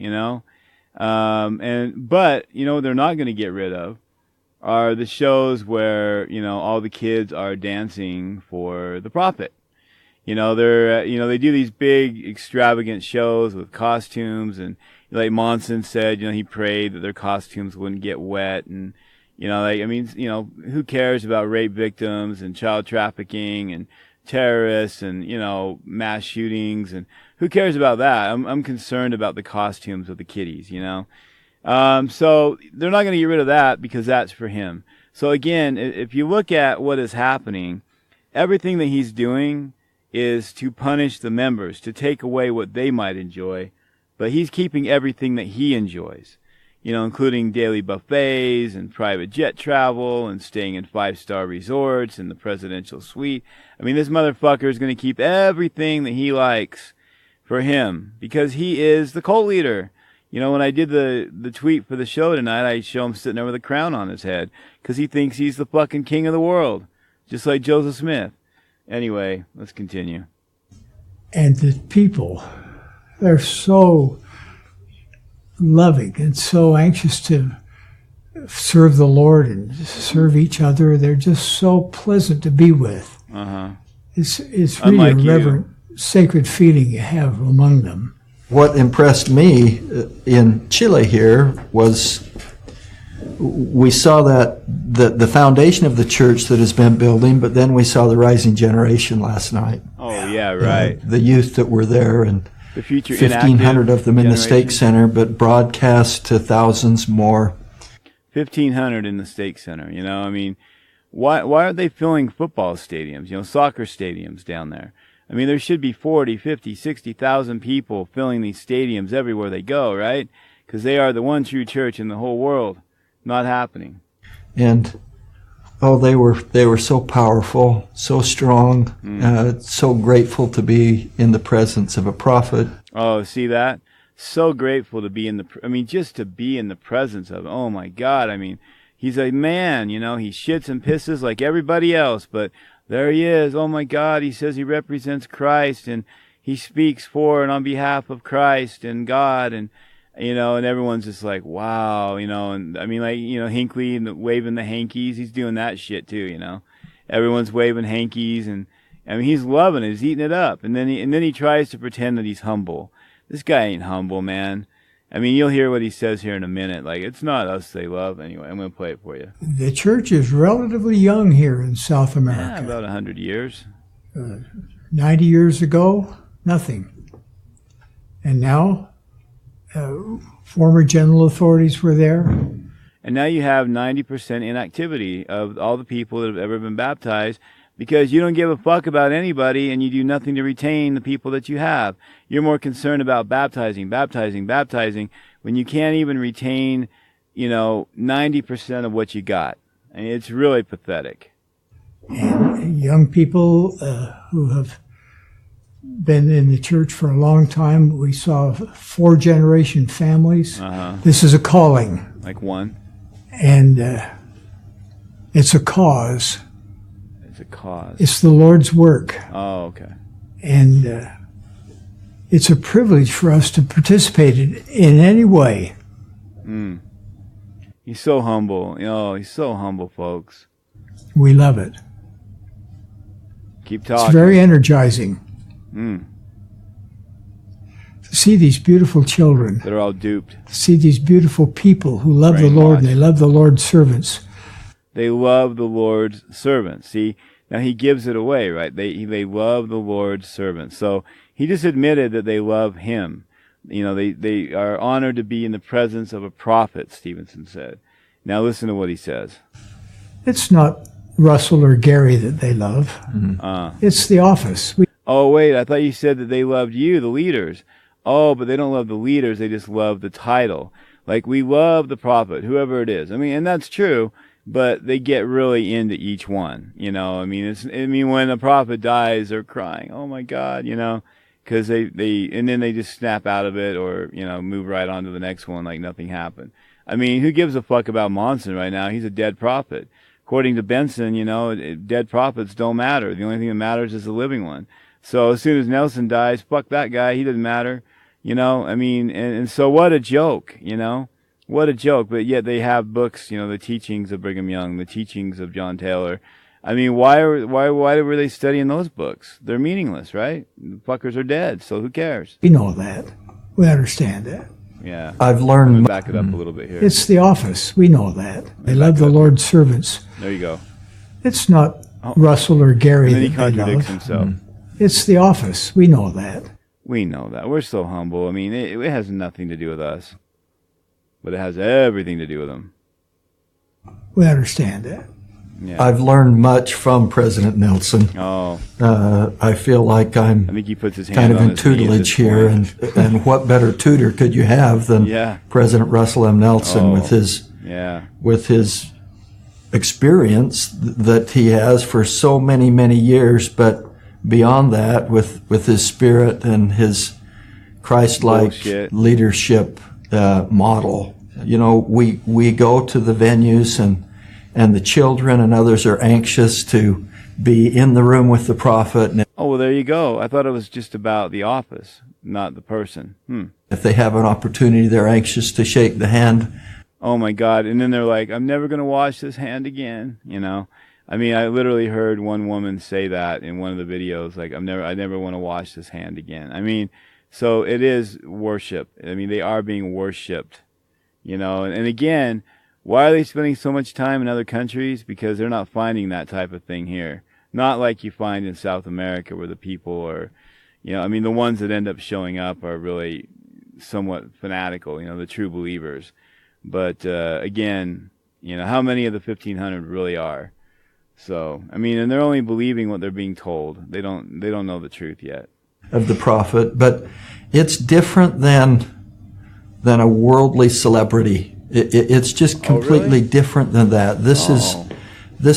but they're not going to get rid of are the shows where, all the kids are dancing for the prophet. They do these big extravagant shows with costumes, and like Monson said, he prayed that their costumes wouldn't get wet, and who cares about rape victims and child trafficking and terrorists and mass shootings, and who cares about that? I'm concerned about the costumes of the kiddies, so they're not going to get rid of that because that's for him. So again, if you look at what is happening, everything that he's doing is to punish the members, to take away what they might enjoy, but he's keeping everything that he enjoys, including daily buffets and private jet travel and staying in 5-star resorts and the presidential suite. I mean, this motherfucker is going to keep everything that he likes for him because he is the cult leader. When I did the tweet for the show tonight, I show him sitting there with a crown on his head because he thinks he's the fucking king of the world, just like Joseph Smith. Anyway, let's continue. And the people, they're so loving and so anxious to serve the Lord and serve each other. They're just so pleasant to be with. It's really Unlike a reverent, sacred feeling you have among them. What impressed me in Chile here was we saw that the foundation of the church that has been building, but then we saw the rising generation last night. Oh, yeah, right. The youth that were there, and the future 1,500 of them in the stake center, but broadcast to thousands more. 1,500 in the stake center, I mean, why aren't they filling football stadiums, soccer stadiums down there? I mean, there should be 40, 50, 60,000 people filling these stadiums everywhere they go, right? Because they are the one true church in the whole world. Not happening. And they were so powerful, so strong, so grateful to be in the presence of a prophet. Oh, see that? so grateful to be in just to be in the presence of him. Oh my God. I mean, he's a man, he shits and pisses like everybody else, but there he is. Oh my God. He says he represents Christ, and he speaks for and on behalf of Christ and God, and everyone's just like, wow, and I mean, like, Hinckley waving the hankies, he's doing that shit too, everyone's waving hankies, and I mean, he's loving it, he's eating it up, and then he tries to pretend that he's humble. This guy ain't humble, man. I mean, you'll hear what he says here in a minute. Like, it's not us they love. Anyway, I'm going to play it for you. The church is relatively young here in South America. Yeah, about 100 years. 90 years ago, nothing. And now, former general authorities were there. And now you have 90% inactivity of all the people that have ever been baptized, because you don't give a fuck about anybody, and you do nothing to retain the people that you have. You're more concerned about baptizing, when you can't even retain, 90% of what you got. I mean, it's really pathetic. And young people who have been in the church for a long time, we saw 4-generation families. Uh-huh. This is a calling. Like one? And it's a cause. It's a cause. It's the Lord's work. Oh, okay. And it's a privilege for us to participate in any way. He's so humble. He's so humble, folks. We love it. Keep talking. It's very energizing. To see these beautiful children. That are all duped. To see these beautiful people who love the Lord, and they love the Lord's servants. They love the Lord's servants. See, now he gives it away, right? They love the Lord's servants. So he just admitted that they love him. They are honored to be in the presence of a prophet, Stevenson said. Now listen to what he says. It's not Russell or Gary that they love. It's the office. Oh, wait, I thought you said that they loved you, the leaders. Oh, but they don't love the leaders, they just love the title. Like, we love the prophet, whoever it is. I mean, and that's true, but they get really into each one, I mean, when a prophet dies, they're crying, oh my God, because and then they just snap out of it, or, move right on to the next one like nothing happened. I mean, who gives a fuck about Monson right now? He's a dead prophet. According to Benson, dead prophets don't matter. The only thing that matters is the living one. So as soon as Nelson dies, fuck that guy. He doesn't matter. I mean, and so what a joke, what a joke. But yet they have books, the teachings of Brigham Young, the teachings of John Taylor. I mean, why were they studying those books? They're meaningless, right? The fuckers are dead, so who cares? We know that. We understand that. Yeah. I've learned. I'm gonna back it up a little bit here. It's the office. We know that. They love the Lord's servants. There you go. It's not Russell or Gary and then he that they contradicts love. himself. It's the office. We know that. We know that. We're so humble. I mean, it has nothing to do with us, but it has everything to do with them. We understand that. Yeah. I've learned much from President Nelson. Oh. I feel like I think he puts his hand kind of on in his knee at tutelage this here, point. and what better tutor could you have than President Russell M. Nelson with his experience that he has for so many, many years, but beyond that, with his spirit and his Christ-like leadership model. We go to the venues, and the children and others are anxious to be in the room with the prophet. Oh, well, there you go. I thought it was just about the office, not the person. If they have an opportunity, they're anxious to shake the hand. Oh my God. And then they're like, I'm never going to wash this hand again. I mean, I literally heard one woman say that in one of the videos, like, I never want to wash this hand again. I mean, so it is worship. I mean, they are being worshipped, and again, why are they spending so much time in other countries? Because they're not finding that type of thing here. Not like you find in South America where the people are, I mean, the ones that end up showing up are really somewhat fanatical, the true believers. But again, how many of the 1,500 really are? So, I mean, and they're only believing what they're being told. They don't know the truth yet. Of the prophet, but it's different than a worldly celebrity. It's just completely different than that. This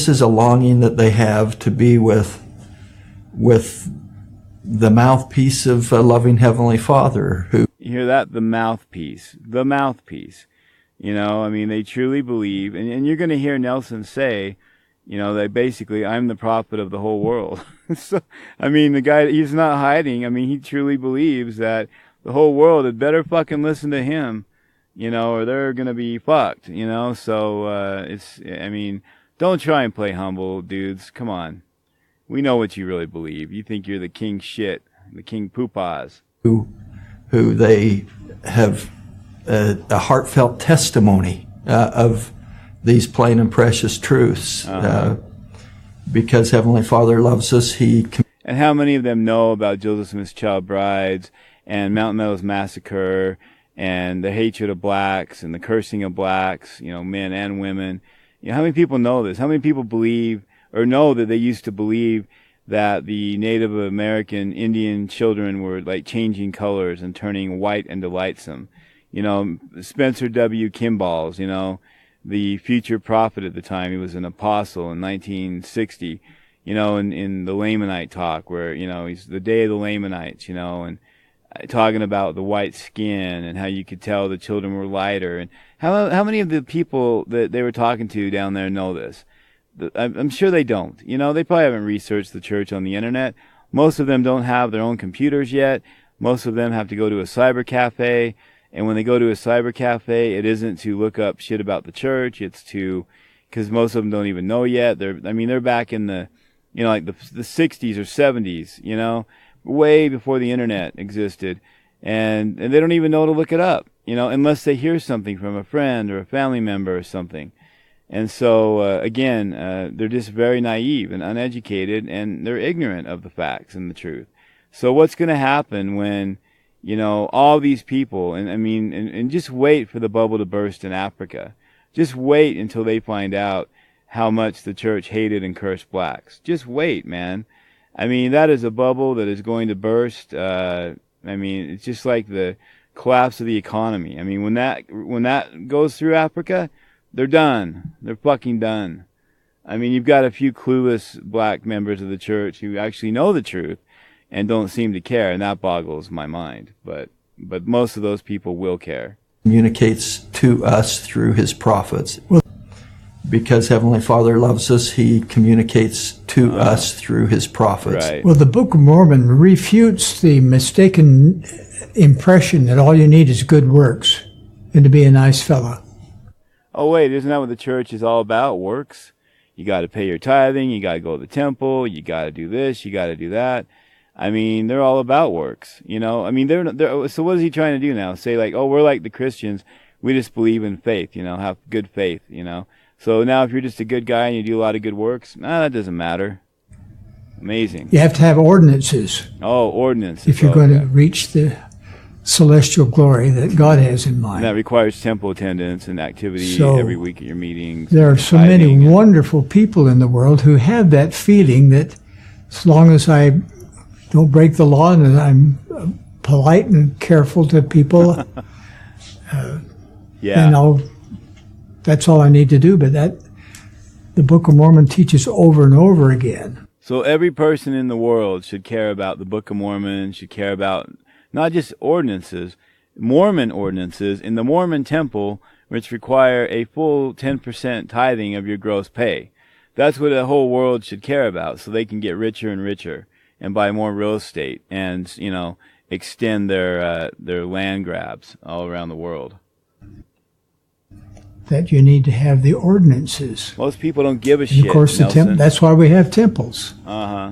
is a longing that they have to be with the mouthpiece of a loving Heavenly Father who You hear that? The mouthpiece. The mouthpiece. You know, I mean, they truly believe, and you're going to hear Nelson say, you know, that basically, I'm the prophet of the whole world. So, I mean, the guy, he's not hiding. I mean, he truly believes that the whole world had better fucking listen to him, you know, or they're going to be fucked, you know? So, I mean, don't try and play humble, dudes. Come on. We know what you really believe. You think you're the king shit, the king poopas. Who they have a heartfelt testimony of these plain and precious truths. Because Heavenly Father loves us, And how many of them know about Joseph Smith's Child Brides and Mountain Meadows Massacre and the hatred of blacks and the cursing of blacks, you know, men and women? You know, how many people know this? How many people believe or know that they used to believe that the Native American Indian children were like changing colors and turning white and delightsome? You know, Spencer W. Kimball's, you know, the future prophet at the time. He was an apostle in 1960, you know, in the Lamanite talk where, you know, he's the day of the Lamanites, you know, and talking about the white skin and how you could tell the children were lighter. And how many of the people that they were talking to down there know this? I'm sure they don't. You know, they probably haven't researched the church on the internet. Most of them don't have their own computers yet. Most of them have to go to a cyber cafe. And when they go to a cyber cafe, it isn't to look up shit about the church. It's to, because most of them don't even know yet. They're back in the, you know, like the 60s or 70s, you know, way before the internet existed. And they don't even know to look it up, you know, unless they hear something from a friend or a family member or something. And so, again, they're just very naive and uneducated, and they're ignorant of the facts and the truth. So what's going to happen when, you know, all these people, and I mean, and just wait for the bubble to burst in Africa. Just wait until they find out how much the church hated and cursed blacks. Just wait, man. I mean, that is a bubble that is going to burst. I mean, it's just like the collapse of the economy. I mean, when that goes through Africa, they're done. They're fucking done. I mean, you've got a few clueless black members of the church who actually know the truth and don't seem to care, and that boggles my mind. But most of those people will care. communicates to us through his prophets. Because Heavenly Father loves us, he communicates to us through his prophets. Right. Well, the Book of Mormon refutes the mistaken impression that all you need is good works and to be a nice fellow. Oh, wait, isn't that what the church is all about? Works? You got to pay your tithing, you got to go to the temple, you got to do this, you got to do that. I mean, they're all about works, you know? I mean, so what is he trying to do now? Say like, oh, we're like the Christians, we just believe in faith, you know, have good faith, you know? So now if you're just a good guy and you do a lot of good works, that doesn't matter. Amazing. You have to have ordinances. Oh, ordinances. If you're going to reach the celestial glory that God has in mind. And that requires temple attendance and activity So, every week at your meetings. There are so many wonderful people in the world who have that feeling that as long as I don't break the law and I'm polite and careful to people, yeah. That's all I need to do. But the Book of Mormon teaches over and over again. So every person in the world should care about the Book of Mormon, should care about not just ordinances, Mormon ordinances in the Mormon temple, which require a full 10% tithing of your gross pay. That's what the whole world should care about, so they can get richer and richer and buy more real estate and, you know, extend their land grabs all around the world. That you need to have the ordinances. Most people don't give a And shit, of course, Nelson. that's why we have temples.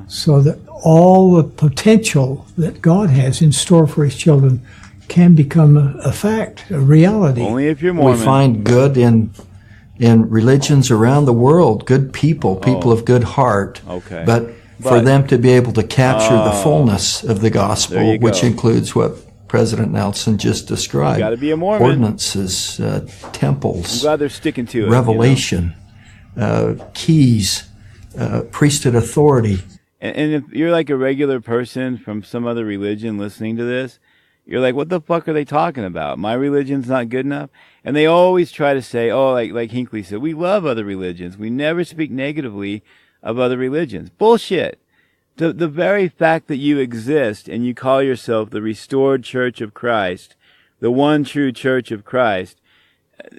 So that all the potential that God has in store for his children can become a fact, a reality. Only if you're Mormon. We find good in religions around the world, good people of good heart. Okay. But for them to be able to capture the fullness of the There gospel, you which go. includes what President Nelson just described. You gotta be a Mormon. Ordinances, temples. I'm glad they're sticking to it. Revelation, keys, priesthood authority. And if you're like a regular person from some other religion listening to this, you're like, what the fuck are they talking about? My religion's not good enough? And they always try to say, oh, like Hinckley said, we love other religions. We never speak negatively of other religions. Bullshit. The very fact that you exist and you call yourself the restored Church of Christ the one true Church of Christ,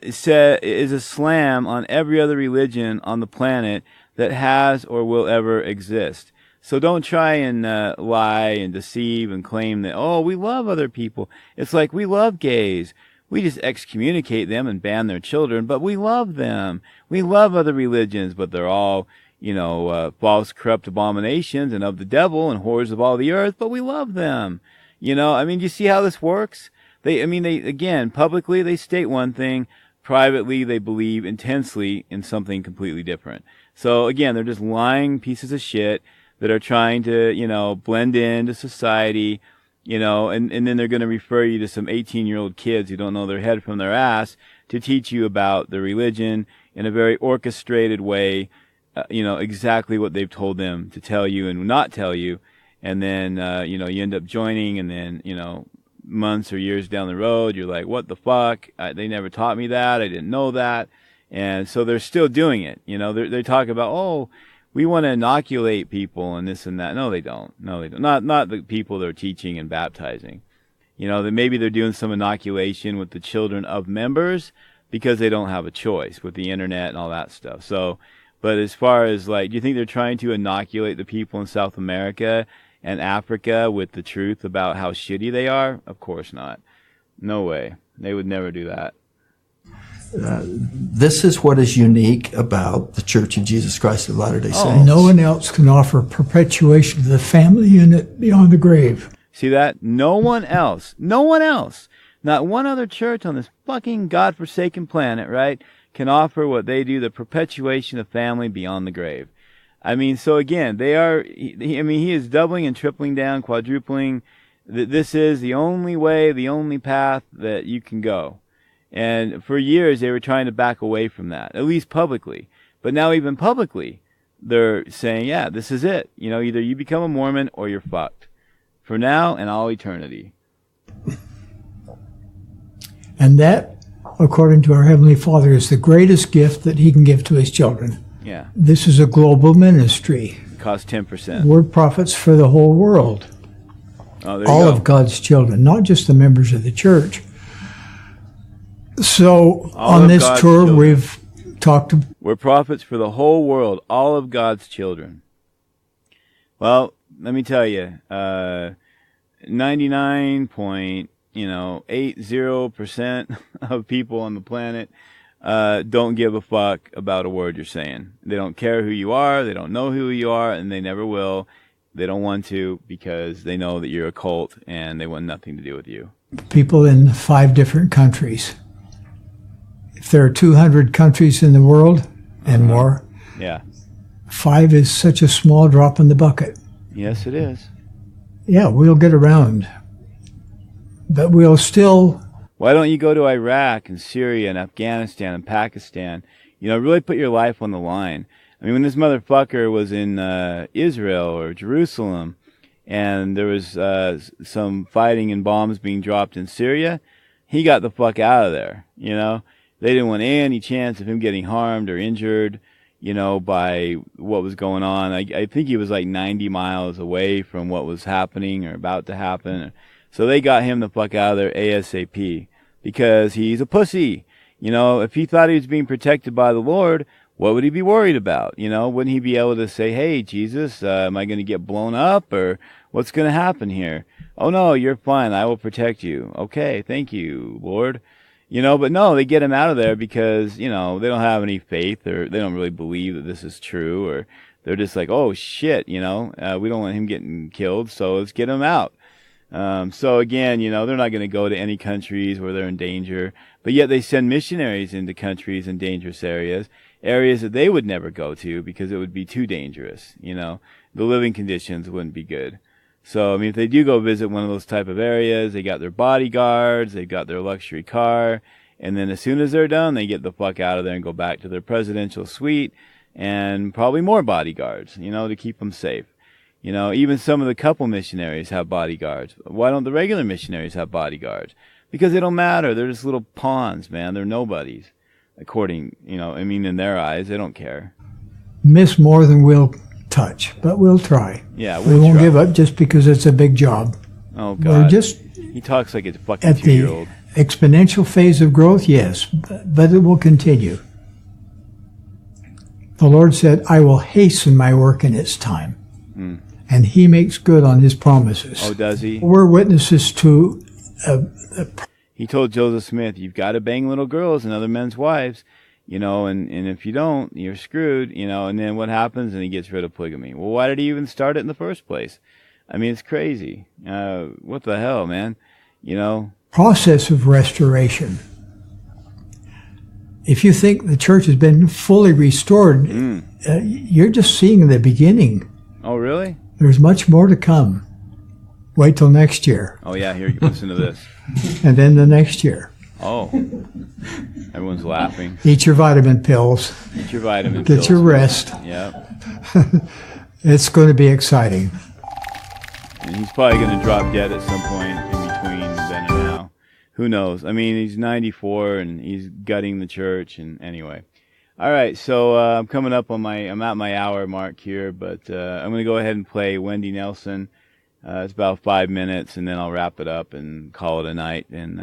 is a slam on every other religion on the planet that has or will ever exist. So don't try and lie and deceive and claim that, oh, we love other people. It's like, we love gays. We just excommunicate them and ban their children, but we love them. We love other religions, but they're all, false, corrupt abominations and of the devil and whores of all the earth, but we love them. You see how this works? They again, publicly they state one thing, privately they believe intensely in something completely different. So again, they're just lying pieces of shit that are trying to, blend into society, and then they're going to refer you to some 18-year-old kids who don't know their head from their ass to teach you about the religion in a very orchestrated way, exactly what they've told them to tell you and not tell you. And then, you end up joining, and then, months or years down the road, you're like, what the fuck? They never taught me that. I didn't know that. And so they're still doing it. They talk about, oh, we want to inoculate people and this and that. No, they don't. Not the people they're teaching and baptizing. That maybe they're doing some inoculation with the children of members because they don't have a choice with the internet and all that stuff. So, but as far as do you think they're trying to inoculate the people in South America and Africa with the truth about how shitty they are? Of course not. No way. They would never do that. This is what is unique about the Church of Jesus Christ of Latter-day Saints. No one else can offer perpetuation of the family unit beyond the grave. See that? No one else, not one other church on this fucking godforsaken planet, right, can offer what they do, the perpetuation of family beyond the grave. So again, he is doubling and tripling down, quadrupling. This is the only way, the only path that you can go. And for years, they were trying to back away from that, at least publicly. But now even publicly, they're saying, yeah, this is it. Either you become a Mormon or you're fucked. For now and all eternity. And that, according to our Heavenly Father, is the greatest gift that He can give to His children. Yeah. This is a global ministry. It costs 10%. We're prophets for the whole world. Oh, there all you go. Of God's children, not just the members of the church. So all on this God's tour, children. we've talked. We're prophets for the whole world, all of God's children. Well, let me tell you, 99.80% of people on the planet don't give a fuck about a word you're saying. They don't care who you are. They don't know who you are, and they never will. They don't want to because they know that you're a cult and they want nothing to do with you. People in 5 different countries. If there are 200 countries in the world and more, yeah, 5 is such a small drop in the bucket. Yes, it is. Yeah, we'll get around. But we'll still... Why don't you go to Iraq and Syria and Afghanistan and Pakistan? Really put your life on the line. When this motherfucker was in Israel or Jerusalem and there was some fighting and bombs being dropped in Syria, he got the fuck out of there, They didn't want any chance of him getting harmed or injured, by what was going on. I think he was 90 miles away from what was happening or about to happen. So they got him the fuck out of there ASAP because he's a pussy. If he thought he was being protected by the Lord, what would he be worried about? Wouldn't he be able to say, hey, Jesus, am I going to get blown up or what's going to happen here? Oh, no, you're fine. I will protect you. Okay, thank you, Lord. But no, they get him out of there because, they don't have any faith or they don't really believe that this is true or they're just like, oh, shit, we don't want him getting killed, so let's get him out. So again, they're not going to go to any countries where they're in danger, but yet they send missionaries into countries in dangerous areas that they would never go to because it would be too dangerous. The living conditions wouldn't be good. So, if they do go visit one of those type of areas, they got their bodyguards, they've got their luxury car, and then as soon as they're done, they get the fuck out of there and go back to their presidential suite and probably more bodyguards, to keep them safe. Even some of the couple missionaries have bodyguards. Why don't the regular missionaries have bodyguards? Because they don't matter. They're just little pawns, man. They're nobodies. According, in their eyes, they don't care. Miss more than we'll touch, but we'll try. Yeah, we won't give up just because it's a big job. Oh, God. We're just he talks like a fucking 2-year-old. exponential phase of growth, yes, but it will continue. The Lord said, I will hasten my work in its time. And he makes good on his promises. Oh, does he? We're witnesses to... He told Joseph Smith, you've got to bang little girls and other men's wives, you know, and if you don't, you're screwed, you know, and then what happens? And he gets rid of polygamy. Well, why did he even start it in the first place? I mean, it's crazy. What the hell, man? You know? Process of restoration. If you think the church has been fully restored, you're just seeing the beginning. Oh, really? There's much more to come. Wait till next year. Oh, yeah, here, listen to this. And then the next year. Oh. Everyone's laughing. Eat your vitamin pills. Eat your vitamin pills. Get your rest. Yep. It's going to be exciting. And he's probably going to drop dead at some point in between then and now. Who knows? I mean, he's 94 and he's gutting the church. And anyway. All right, so I'm coming up on I'm at my hour mark here, but I'm going to go ahead and play Wendy Nelson. It's about 5 minutes, and then I'll wrap it up and call it a night. And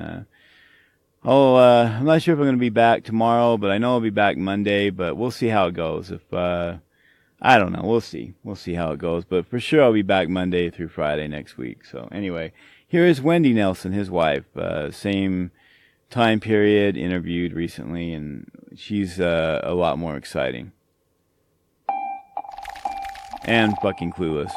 I'm not sure if I'm going to be back tomorrow, but I know I'll be back Monday. But we'll see how it goes. If I don't know, we'll see. We'll see how it goes. But for sure, I'll be back Monday through Friday next week. So anyway, here is Wendy Nelson, his wife, same time period, interviewed recently, and she's a lot more exciting and fucking clueless.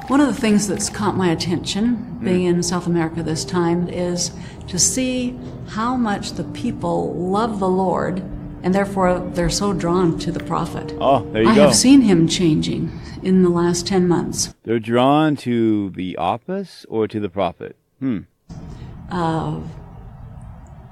One of the things that's caught my attention, being in South America this time, is to see how much the people love the Lord, and therefore they're so drawn to the prophet. Oh, there you go. I have seen him changing in the last 10 months. They're drawn to the office or to the prophet?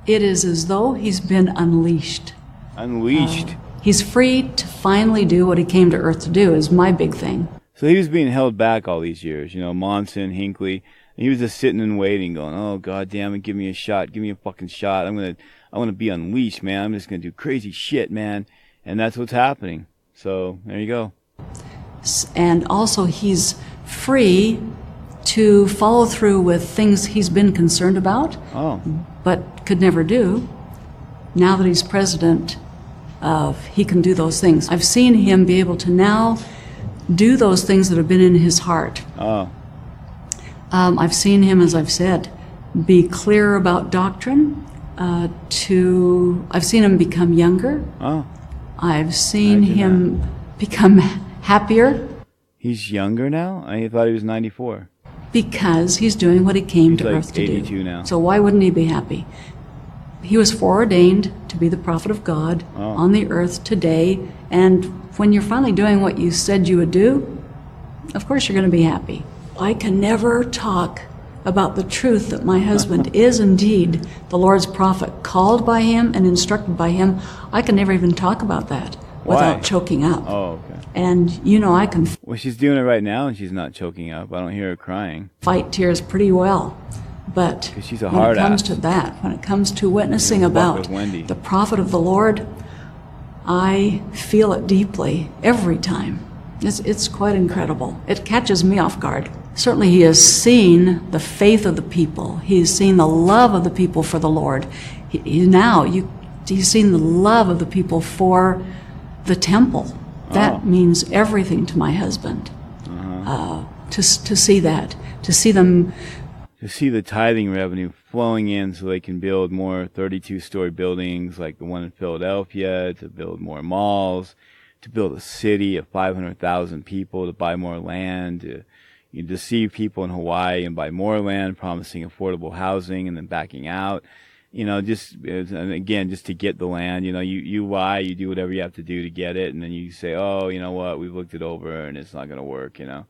It is as though he's been unleashed. Unleashed? He's free to finally do what he came to earth to do, is my big thing. So he was being held back all these years, you know, Monson, Hinckley. And he was just sitting and waiting, going, oh, God damn it, give me a shot, give me a fucking shot. I want to be unleashed, man. I'm just going to do crazy shit, man. And that's what's happening. So there you go. And also he's free to follow through with things he's been concerned about, but could never do. Now that he's president, he can do those things. I've seen him be able to now do those things that have been in his heart. I've seen him, as I've said, be clear about doctrine. I've seen him become younger. I've seen him become happier. He's younger now? I thought he was 94. Because he's doing what he came to earth to do. 82 now. So why wouldn't he be happy? He was foreordained to be the prophet of God on the earth today, and when you're finally doing what you said you would do, of course you're going to be happy. I can never talk about the truth that my husband is indeed the Lord's prophet, called by him and instructed by him. I can never even talk about that without choking up. Oh, okay. And, you know, I can Well, she's doing it right now, and she's not choking up. I don't hear her crying. fight tears pretty well. But she's a when hard it comes ass. to that, when it comes to witnessing about the prophet of the Lord, I feel it deeply every time. It's quite incredible. It catches me off guard. Certainly he has seen the faith of the people. He's seen the love of the people for the Lord. He's seen the love of the people for the temple. That means everything to my husband. To see that, to see them... To see the tithing revenue flowing in so they can build more 32-story buildings like the one in Philadelphia, to build more malls, to build a city of 500,000 people, to buy more land, to deceive people in Hawaii and buy more land, promising affordable housing and then backing out. You know, just to get the land, you know, you lie, you do whatever you have to do to get it, and then you say, oh, you know what, we've looked it over and it's not going to work, you know.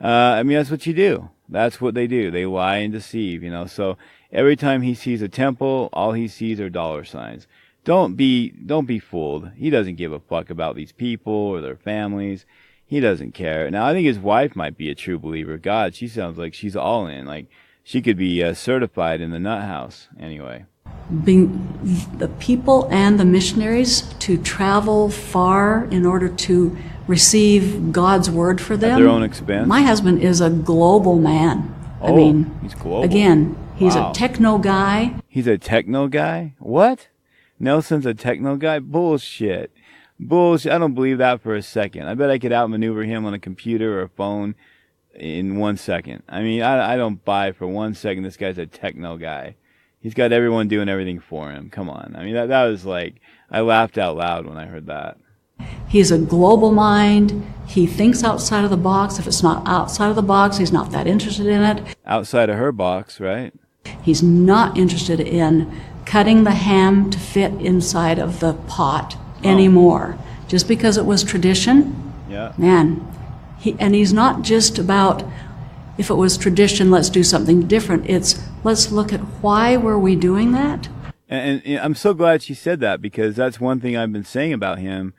I mean, that's what you do. That's what they do. They lie and deceive, you know. So every time he sees a temple, all he sees are dollar signs. Don't be fooled. He doesn't give a fuck about these people or their families. He doesn't care. Now, I think his wife might be a true believer of God. She sounds like she's all in. Like, she could be certified in the nut house. Anyway. Being the people and the missionaries to travel far in order to receive God's word for them. At their own expense? My husband is a global man. Oh, he's global. Again, He's Wow. a techno guy. He's a techno guy? What? Nelson's a techno guy? Bullshit. Bullshit. I don't believe that for a second. I bet I could outmaneuver him on a computer or a phone in 1 second. I mean, I don't buy for 1 second this guy's a techno guy. He's got everyone doing everything for him. Come on. I mean, that was like, I laughed out loud when I heard that. He's a global mind. He thinks outside of the box. If it's not outside of the box, he's not that interested in it. Outside of her box, right? He's not interested in cutting the ham to fit inside of the pot anymore. Just because it was tradition, Yeah. man. He's not just about, if it was tradition, let's do something different. It's, let's look at why were we doing that? And I'm so glad she said that, because that's one thing I've been saying about him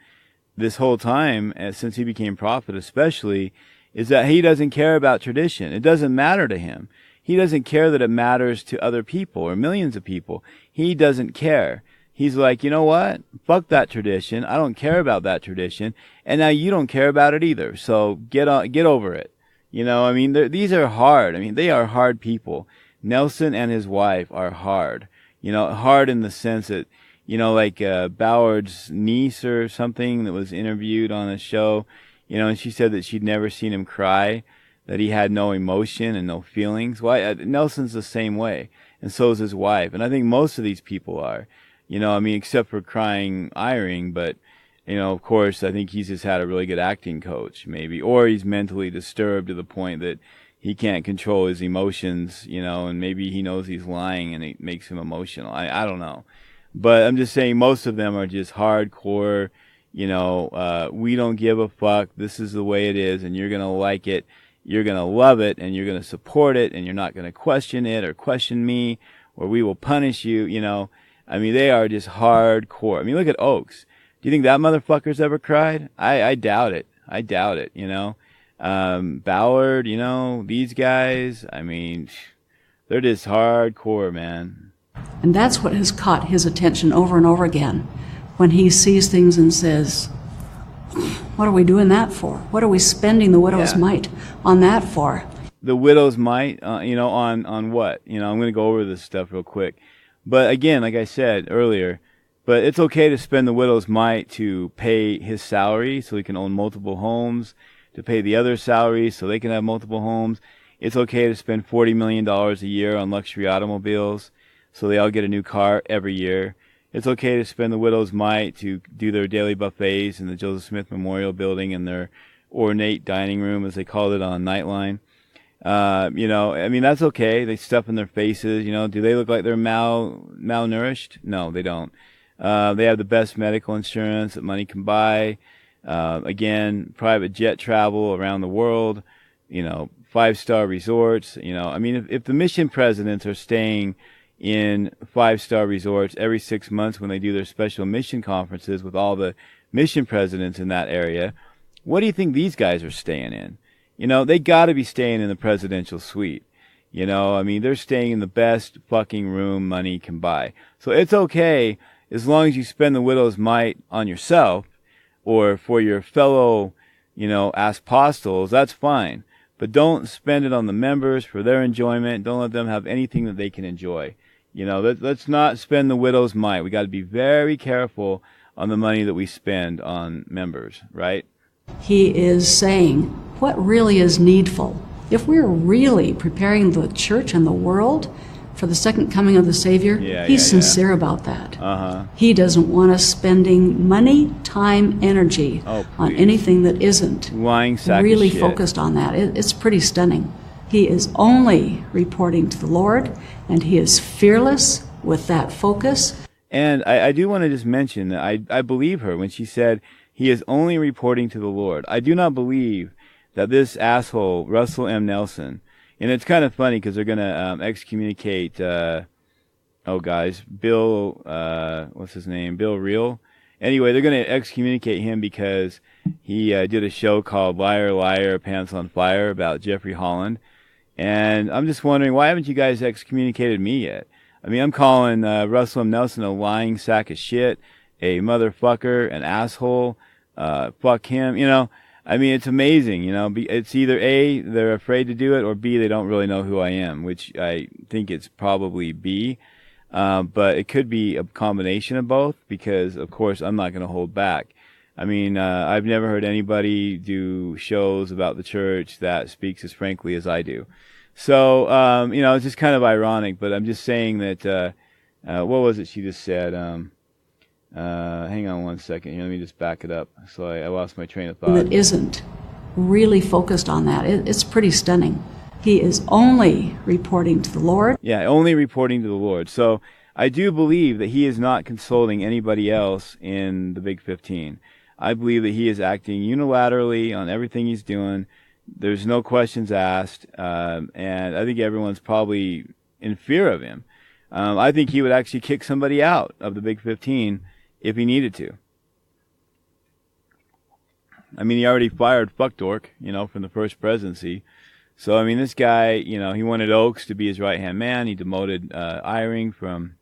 this whole time, since he became prophet especially, is that he doesn't care about tradition. It doesn't matter to him. He doesn't care that it matters to other people or millions of people. He doesn't care. He's like, you know what? Fuck that tradition. I don't care about that tradition. And now you don't care about it either. So get over it. You know, I mean, these are hard. I mean, they are hard people. Nelson and his wife are hard. You know, hard in the sense that, you know, like Ballard's niece or something that was interviewed on a show, you know, and she said that she'd never seen him cry, that he had no emotion and no feelings. Well, Nelson's the same way, and so is his wife. And I think most of these people are, you know, I mean, except for crying Eyring, but, you know, of course, I think he's just had a really good acting coach, maybe, or he's mentally disturbed to the point that he can't control his emotions, you know, and maybe he knows he's lying and it makes him emotional. I don't know. But I'm just saying most of them are just hardcore, you know, we don't give a fuck. This is the way it is, and you're going to like it. You're going to love it, and you're going to support it, and you're not going to question it or question me, or we will punish you, you know. I mean, they are just hardcore. I mean, look at Oaks. Do you think that motherfucker's ever cried? I doubt it. I doubt it, you know. Ballard, you know, these guys, I mean, they're just hardcore, man. And that's what has caught his attention over and over again, when he sees things and says, what are we doing that for? What are we spending the widow's mite on that for? The widow's mite, you know, on what? You know, I'm going to go over this stuff real quick. But again, like I said earlier, but it's okay to spend the widow's mite to pay his salary so he can own multiple homes, to pay the other salaries so they can have multiple homes. It's okay to spend $40 million a year on luxury automobiles so they all get a new car every year. It's okay to spend the widow's mite to do their daily buffets in the Joseph Smith Memorial Building in their ornate dining room, as they called it on Nightline. You know, I mean, that's okay. They stuff in their faces. You know, do they look like they're malnourished? No, they don't. They have the best medical insurance that money can buy. Again, private jet travel around the world. You know, 5-star resorts. You know, I mean, if the mission presidents are staying in 5-star resorts every 6 months when they do their special mission conferences with all the mission presidents in that area, what do you think these guys are staying in? You know, they got to be staying in the presidential suite. You know, I mean, they're staying in the best fucking room money can buy. So it's okay as long as you spend the widow's mite on yourself or for your fellow, you know, apostles, that's fine. But don't spend it on the members for their enjoyment. Don't let them have anything that they can enjoy. You know, let's not spend the widow's mite. We got to be very careful on the money that we spend on members, right? He is saying what really is needful. If we're really preparing the church and the world for the second coming of the Savior, he's sincere about that. He doesn't want us spending money, time, energy on anything that isn't lying sack really of shit. Focused on that. It's pretty stunning. He is only reporting to the Lord, and he is fearless with that focus. And I do want to just mention that I believe her when she said he is only reporting to the Lord. I do not believe that this asshole, Russell M. Nelson, and it's kind of funny because they're going to excommunicate, Bill, what's his name? Bill Reel. Anyway, they're going to excommunicate him because he did a show called Liar, Liar, Pants on Fire about Jeffrey Holland. And I'm just wondering, why haven't you guys excommunicated me yet? I mean, I'm calling Russell M. Nelson a lying sack of shit, a motherfucker, an asshole, fuck him, you know. I mean, it's amazing, you know. It's either A, they're afraid to do it, or B, they don't really know who I am, which I think it's probably B. But it could be a combination of both, because, of course, I'm not going to hold back. I mean, I've never heard anybody do shows about the church that speaks as frankly as I do. So, you know, it's just kind of ironic, but I'm just saying that, what was it she just said? Hang on one second here. Let me just back it up. So I lost my train of thought. That isn't really focused on that. It's pretty stunning. He is only reporting to the Lord. Yeah, only reporting to the Lord. So I do believe that he is not consulting anybody else in the Big 15. I believe that he is acting unilaterally on everything he's doing. There's no questions asked. And I think everyone's probably in fear of him. I think he would actually kick somebody out of the Big 15 if he needed to. I mean, he already fired Fuck Dork, you know, from the first presidency. So, I mean, this guy, you know, he wanted Oakes to be his right-hand man. He demoted Eyring from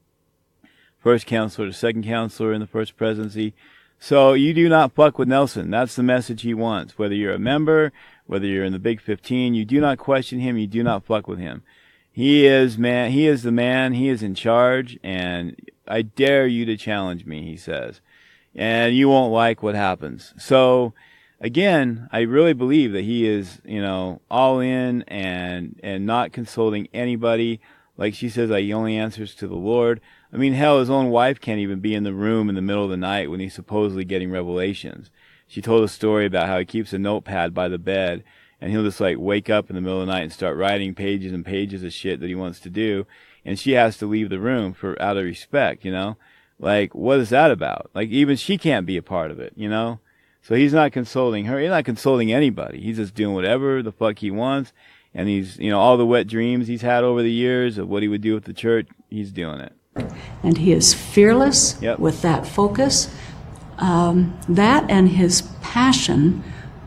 first counselor to second counselor in the first presidency. So you do not fuck with Nelson. That's the message he wants. Whether you're a member, whether you're in the Big 15, you do not question him. You do not fuck with him. He is man. He is the man. He is in charge, and I dare you to challenge me, he says. And you won't like what happens. So, again, I really believe that he is, you know, all in and not consulting anybody. Like she says, he only answers to the Lord. I mean, hell, his own wife can't even be in the room in the middle of the night when he's supposedly getting revelations. She told a story about how he keeps a notepad by the bed, and he'll just like wake up in the middle of the night and start writing pages and pages of shit that he wants to do, and she has to leave the room out of respect, you know? Like, what is that about? Like, even she can't be a part of it, you know? So he's not consulting her. He's not consulting anybody. He's just doing whatever the fuck he wants. And he's, you know, all the wet dreams he's had over the years of what he would do with the church, he's doing it. And he is fearless with that focus. That and his passion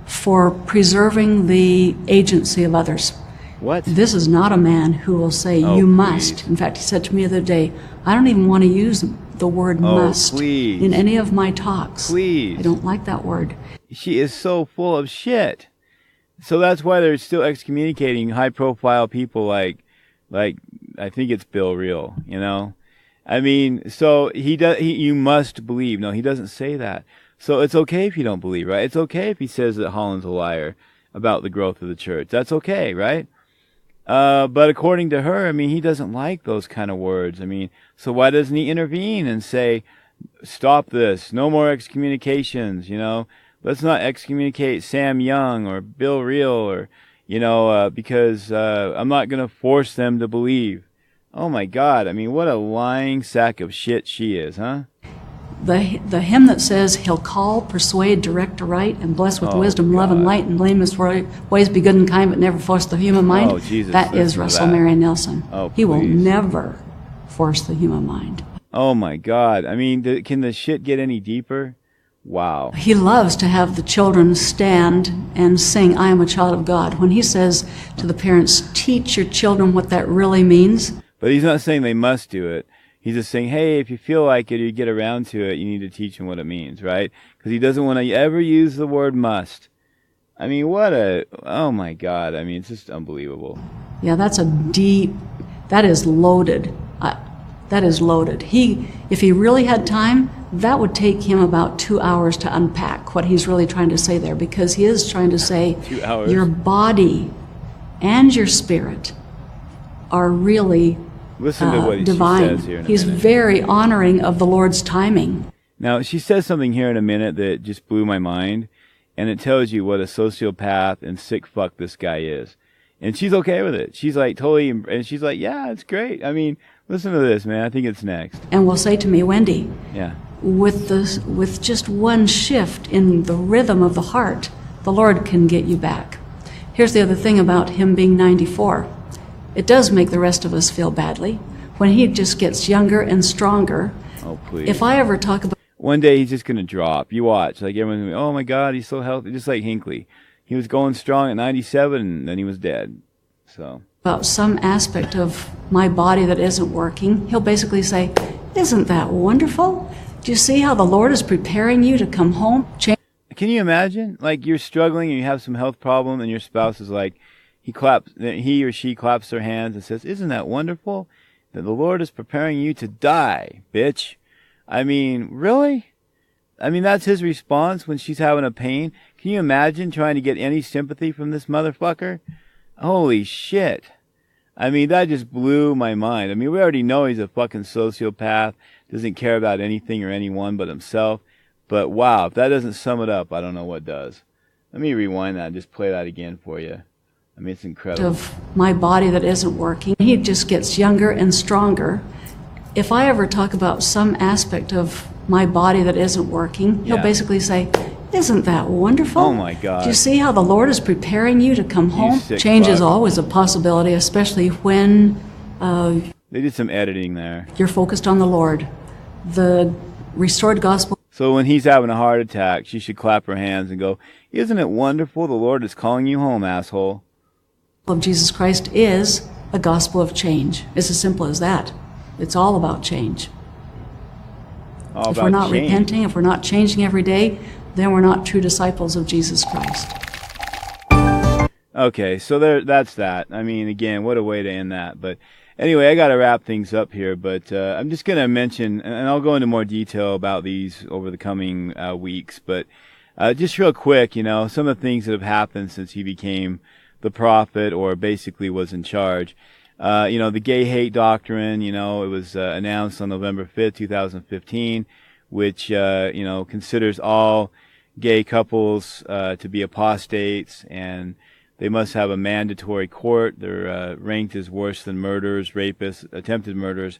for preserving the agency of others. What? This is not a man who will say, you must. In fact, he said to me the other day, I don't even want to use the word must in any of my talks. Please. I don't like that word. She is so full of shit. So that's why they're still excommunicating high-profile people like I think it's Bill Reel, you know? I mean, so you must believe. No, he doesn't say that. So it's okay if you don't believe, right? It's okay if he says that Holland's a liar about the growth of the church. That's okay, right? But according to her, I mean, he doesn't like those kind of words. I mean, so why doesn't he intervene and say, stop this, no more excommunications, you know? Let's not excommunicate Sam Young or Bill Reel or, you know, because I'm not going to force them to believe. Oh my God, I mean, what a lying sack of shit she is, huh? The hymn that says, he'll call, persuade, direct aright, and bless with wisdom, love, and light, and blameless ways, be good and kind, but never force the human mind. Oh, Jesus, that is Russell Marion Nelson. Oh, he will never force the human mind. Oh my God, I mean, can the shit get any deeper? Wow. He loves to have the children stand and sing, I am a child of God. When he says to the parents, teach your children what that really means. But he's not saying they must do it. He's just saying, hey, if you feel like it or you get around to it, you need to teach them what it means, right? Because he doesn't want to ever use the word must. I mean, oh my God. I mean, it's just unbelievable. Yeah, that is loaded. That is loaded. If he really had time, that would take him about 2 hours to unpack what he's really trying to say there, because he is trying to say 2 hours. Your body and your spirit are really Listen to what divine. She says here in a He's minute. very honoring of the Lord's timing. Now, she says something here in a minute that just blew my mind, and it tells you what a sociopath and sick fuck this guy is. And she's okay with it. She's like totally, and she's like, yeah, it's great. I mean, listen to this, man. I think it's next. And will say to me, Wendy, yeah, with just one shift in the rhythm of the heart, the Lord can get you back. Here's the other thing about him being 94. It does make the rest of us feel badly when he just gets younger and stronger. Oh, please. If I ever talk about... One day he's just going to drop. You watch. Like everyone's going to be, oh my God, he's so healthy. Just like Hinckley. He was going strong at 97 and then he was dead. So... about some aspect of my body that isn't working, he'll basically say, isn't that wonderful? Do you see how the Lord is preparing you to come home? Can you imagine? Like, you're struggling and you have some health problem and your spouse is like, he or she claps their hands and says, isn't that wonderful that the Lord is preparing you to die, bitch? I mean, really? I mean, that's his response when she's having a pain. Can you imagine trying to get any sympathy from this motherfucker? Holy shit. I mean, that just blew my mind. I mean, we already know he's a fucking sociopath, doesn't care about anything or anyone but himself. But wow, if that doesn't sum it up, I don't know what does. Let me rewind that and just play that again for you. I mean, it's incredible. Of my body that isn't working. He just gets younger and stronger. If I ever talk about some aspect of my body that isn't working, he'll basically say, isn't that wonderful? Oh my God. Do you see how the Lord is preparing you to come home? Change is always a possibility, especially when they did some editing there. You're focused on the Lord. The restored gospel. So when he's having a heart attack, she should clap her hands and go, isn't it wonderful the Lord is calling you home, asshole? Of Jesus Christ is a gospel of change. It's as simple as that. It's all about change. If we're not repenting, if we're not changing every day, then we're not true disciples of Jesus Christ. Okay, so that's that. I mean, again, what a way to end that. But anyway, I got to wrap things up here. But I'm just going to mention, and I'll go into more detail about these over the coming weeks. But just real quick, you know, some of the things that have happened since he became the prophet or basically was in charge. You know, the gay hate doctrine, you know, it was announced on November 5th, 2015, which, you know, considers all gay couples to be apostates, and they must have a mandatory court. They're ranked as worse than murderers, rapists, attempted murderers,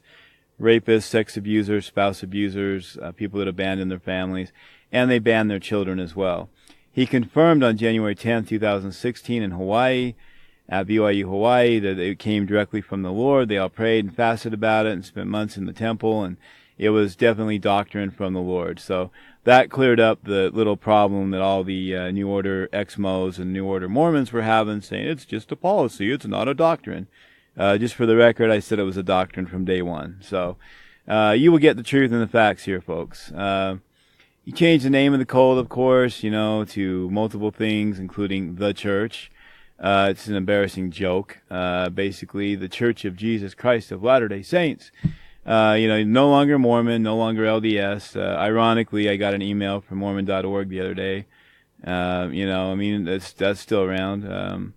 rapists, sex abusers, spouse abusers, people that abandon their families, and they ban their children as well. He confirmed on January 10th, 2016 in Hawaii, at BYU Hawaii, that it came directly from the Lord. They all prayed and fasted about it and spent months in the temple, and it was definitely doctrine from the Lord. So that cleared up the little problem that all the New Order EXMOs and New Order Mormons were having, saying it's just a policy, it's not a doctrine. Just for the record, I said it was a doctrine from day one. So you will get the truth and the facts here, folks. He changed the name of the cult, of course, you know, to multiple things, including the church. It's an embarrassing joke. Basically, the Church of Jesus Christ of Latter-day Saints. You know, no longer Mormon, no longer LDS. Ironically, I got an email from Mormon.org the other day. You know, I mean, that's still around.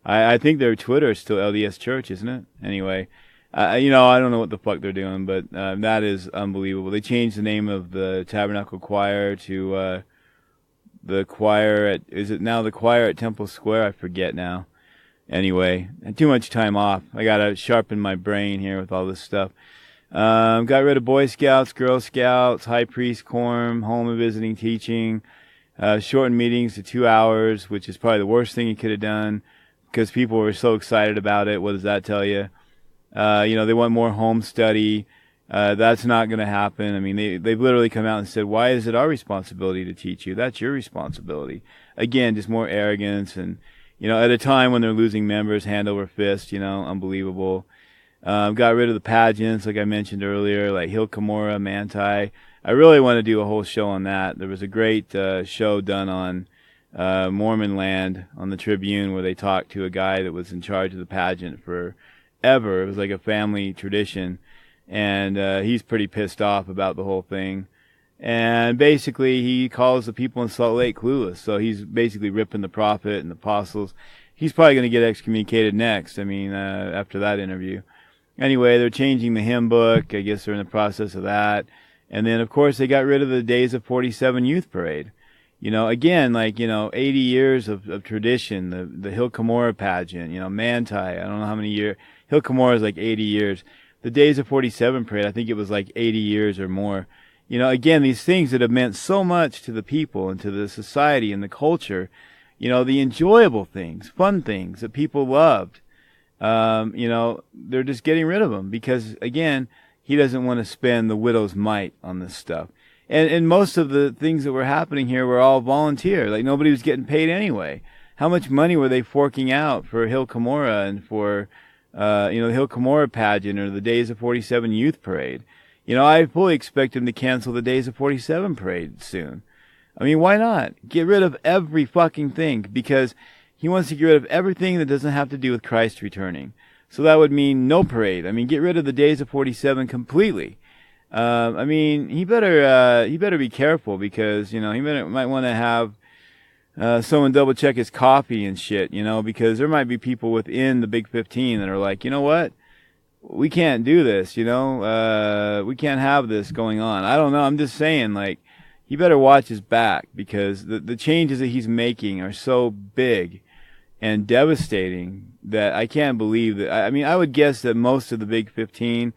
I think their Twitter is still LDS Church, isn't it? Anyway, you know, I don't know what the fuck they're doing, but that is unbelievable. They changed the name of the Tabernacle Choir to the choir at, is it now the choir at Temple Square? I forget now. Anyway, too much time off. I gotta sharpen my brain here with all this stuff. Got rid of Boy Scouts, Girl Scouts, High Priest Quorum, home and visiting teaching, shortened meetings to 2 hours, which is probably the worst thing he could have done because people were so excited about it. What does that tell you? You know, they want more home study. That's not going to happen. I mean, they've literally come out and said, why is it our responsibility to teach you? That's your responsibility. Again, just more arrogance. And, you know, at a time when they're losing members hand over fist, you know, unbelievable. Got rid of the pageants, like I mentioned earlier, like Hill Cumorah, Manti. I really want to do a whole show on that. There was a great show done on Mormon land on the Tribune where they talked to a guy that was in charge of the pageant forever. It was like a family tradition. And he's pretty pissed off about the whole thing. And basically, he calls the people in Salt Lake clueless. So he's basically ripping the prophet and the apostles. He's probably going to get excommunicated next, I mean, after that interview. Anyway, they're changing the hymn book. I guess they're in the process of that. And then, of course, they got rid of the Days of 47 Youth Parade. You know, again, like, you know, 80 years of tradition, the Hill Cumorah pageant, you know, Manti, I don't know how many years. Hill Cumorah is like 80 years. The Days of 47 Parade, I think it was like 80 years or more. You know, again, these things that have meant so much to the people and to the society and the culture, you know, the enjoyable things, fun things that people loved, you know, they're just getting rid of them because, again, he doesn't want to spend the widow's mite on this stuff. And most of the things that were happening here were all volunteer. Like, nobody was getting paid anyway. How much money were they forking out for Hill Cumorah and for you know, the Hill Cumorah pageant or the Days of 47 Youth Parade? You know, I fully expect him to cancel the Days of 47 Parade soon. I mean, why not? Get rid of every fucking thing, because he wants to get rid of everything that doesn't have to do with Christ returning. So that would mean no parade. I mean, get rid of the days of 47 completely. I mean, he better be careful, because, you know, might want to have someone double check his coffee and shit, you know, because there might be people within the Big 15 that are like, you know what? We can't do this, you know, we can't have this going on. I don't know. I'm just saying, like, he better watch his back, because the changes that he's making are so big and devastating that I can't believe that. I mean, I would guess that most of the Big 15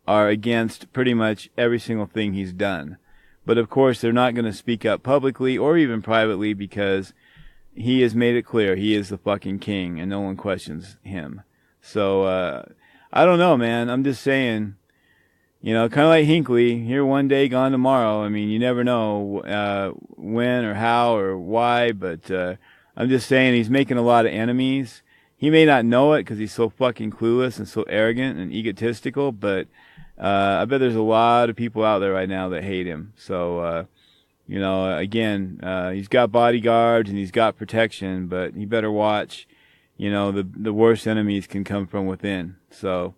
are against pretty much every single thing he's done. But of course, they're not going to speak up publicly or even privately, because he has made it clear he is the fucking king and no one questions him. So, I don't know, man. I'm just saying, you know, kind of like Hinckley, here one day, gone tomorrow. I mean, you never know when or how or why, but I'm just saying he's making a lot of enemies. He may not know it because he's so fucking clueless and so arrogant and egotistical, but I bet there's a lot of people out there right now that hate him. So, you know, again, he's got bodyguards and he's got protection, but he better watch. You know, the worst enemies can come from within. So,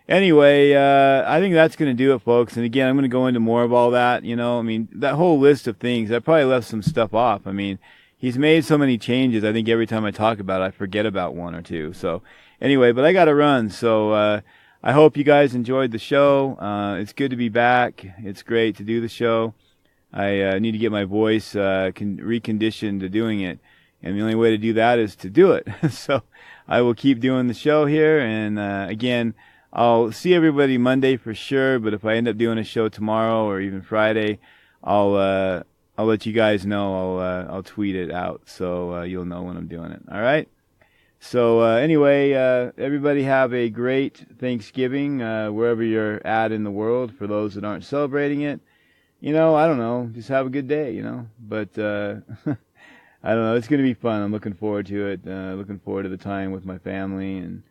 anyway, I think that's going to do it, folks. And again, I'm going to go into more of all that. You know, I mean, that whole list of things, I probably left some stuff off. I mean, he's made so many changes. I think every time I talk about it, I forget about one or two. So, anyway, but I got to run. So, I hope you guys enjoyed the show. It's good to be back. It's great to do the show. I need to get my voice reconditioned to doing it. And the only way to do that is to do it. So I will keep doing the show here. And again, I'll see everybody Monday for sure. But if I end up doing a show tomorrow or even Friday, I'll let you guys know. I'll tweet it out, so you'll know when I'm doing it. All right. So anyway, everybody have a great Thanksgiving wherever you're at in the world. For those that aren't celebrating it, you know, I don't know, just have a good day, you know. But I don't know, it's going to be fun. I'm looking forward to it. Looking forward to the time with my family and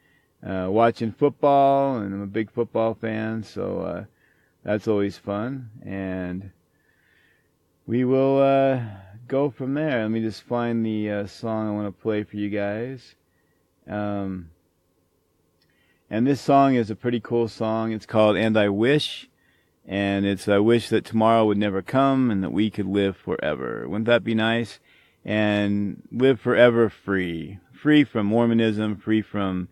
watching football. And I'm a big football fan, so that's always fun. And we will go from there. Let me just find the song I want to play for you guys. And this song is a pretty cool song. It's called And I Wish. And it's I wish that tomorrow would never come and that we could live forever. Wouldn't that be nice? And live forever free. Free from Mormonism, free from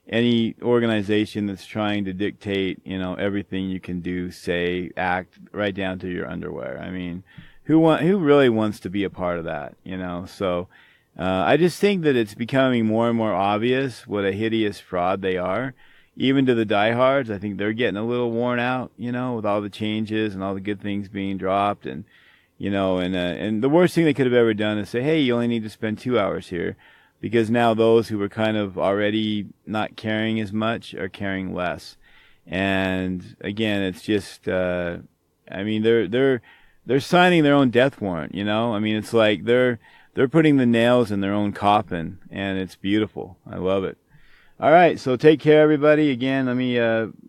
any organization that's trying to dictate, you know, everything you can do, say, act, right down to your underwear. I mean, who really wants to be a part of that, you know? So I just think that it's becoming more and more obvious what a hideous fraud they are. Even to the diehards, I think they're getting a little worn out, you know, with all the changes and all the good things being dropped. And, you know, and the worst thing they could have ever done is say, hey, you only need to spend 2 hours here. Because now those who were kind of already not caring as much are caring less. And again, it's just, I mean, they're signing their own death warrant, you know? I mean, it's like they're putting the nails in their own coffin, and it's beautiful. I love it. All right, so take care, everybody. Again, let me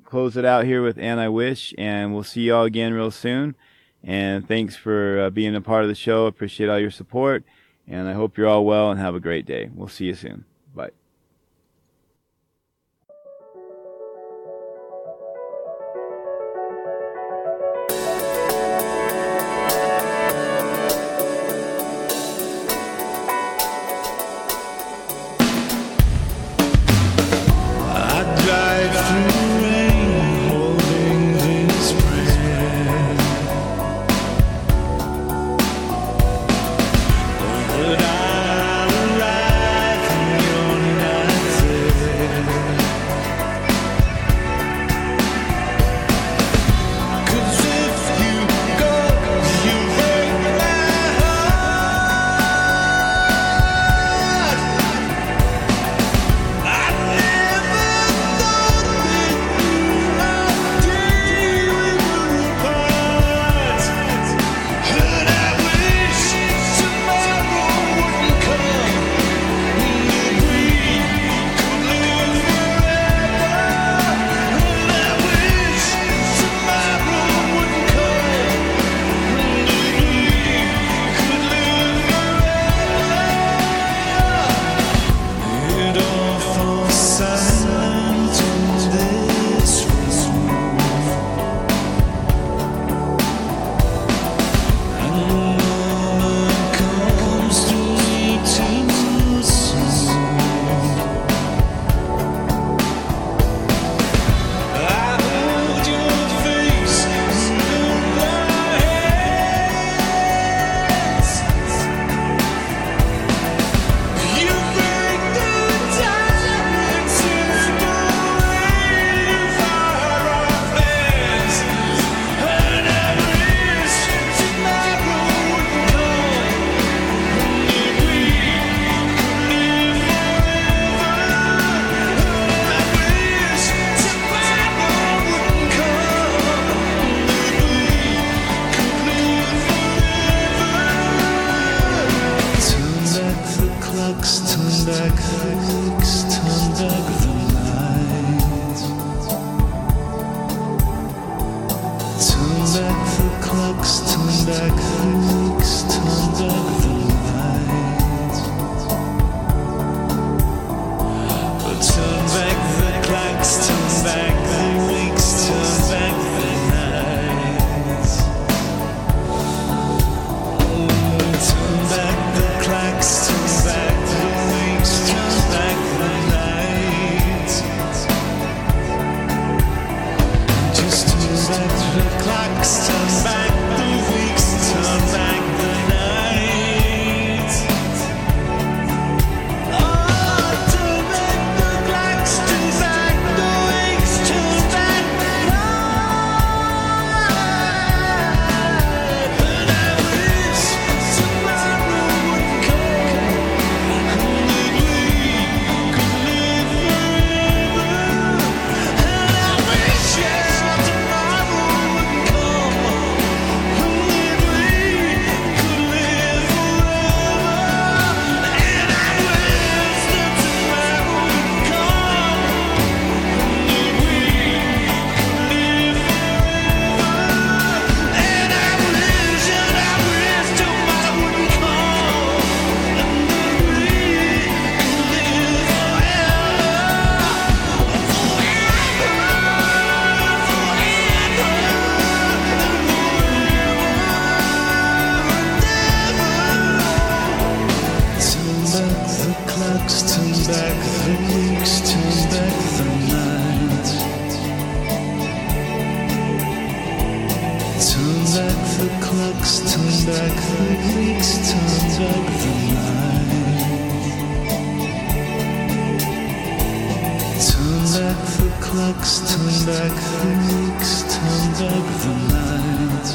close it out here with And I Wish, and we'll see you all again real soon. And thanks for being a part of the show. Appreciate all your support, and I hope you're all well and have a great day. We'll see you soon. Bye. But I'll arrive turn back the weeks, turn back the night. Turn back the clocks, turn back the weeks, turn back the night. But turn back the clocks, turn back the weeks, turn back the night. Turn back the clocks, turn back the weeks, turn back the night. Just turn back the clocks, turn back the weeks, turn back the night. Oh, turn back the clocks, turn back the weeks, turn back the night. And I wish tomorrow would come, and that we could live forever. And I wish, tomorrow would come, and that we could live forever. And I wish that tomorrow would come, and that we could live forever. And I wish tomorrow would come, and that we could live Turn back the clocks, turn back the weeks, turn back the night. Turn back the clocks, turn back the weeks, turn back the night. Turn back the clocks, turn back the weeks, turn back the night.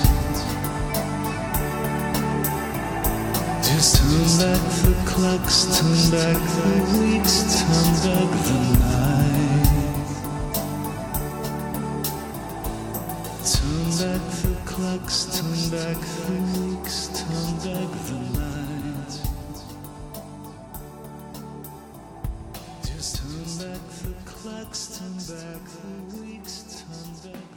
Just turn back the clocks, turn back the weeks, turn back the night. Turn back the clocks, turn back the weeks, turn back the night. Just turn back the clocks, turn back the weeks, turn back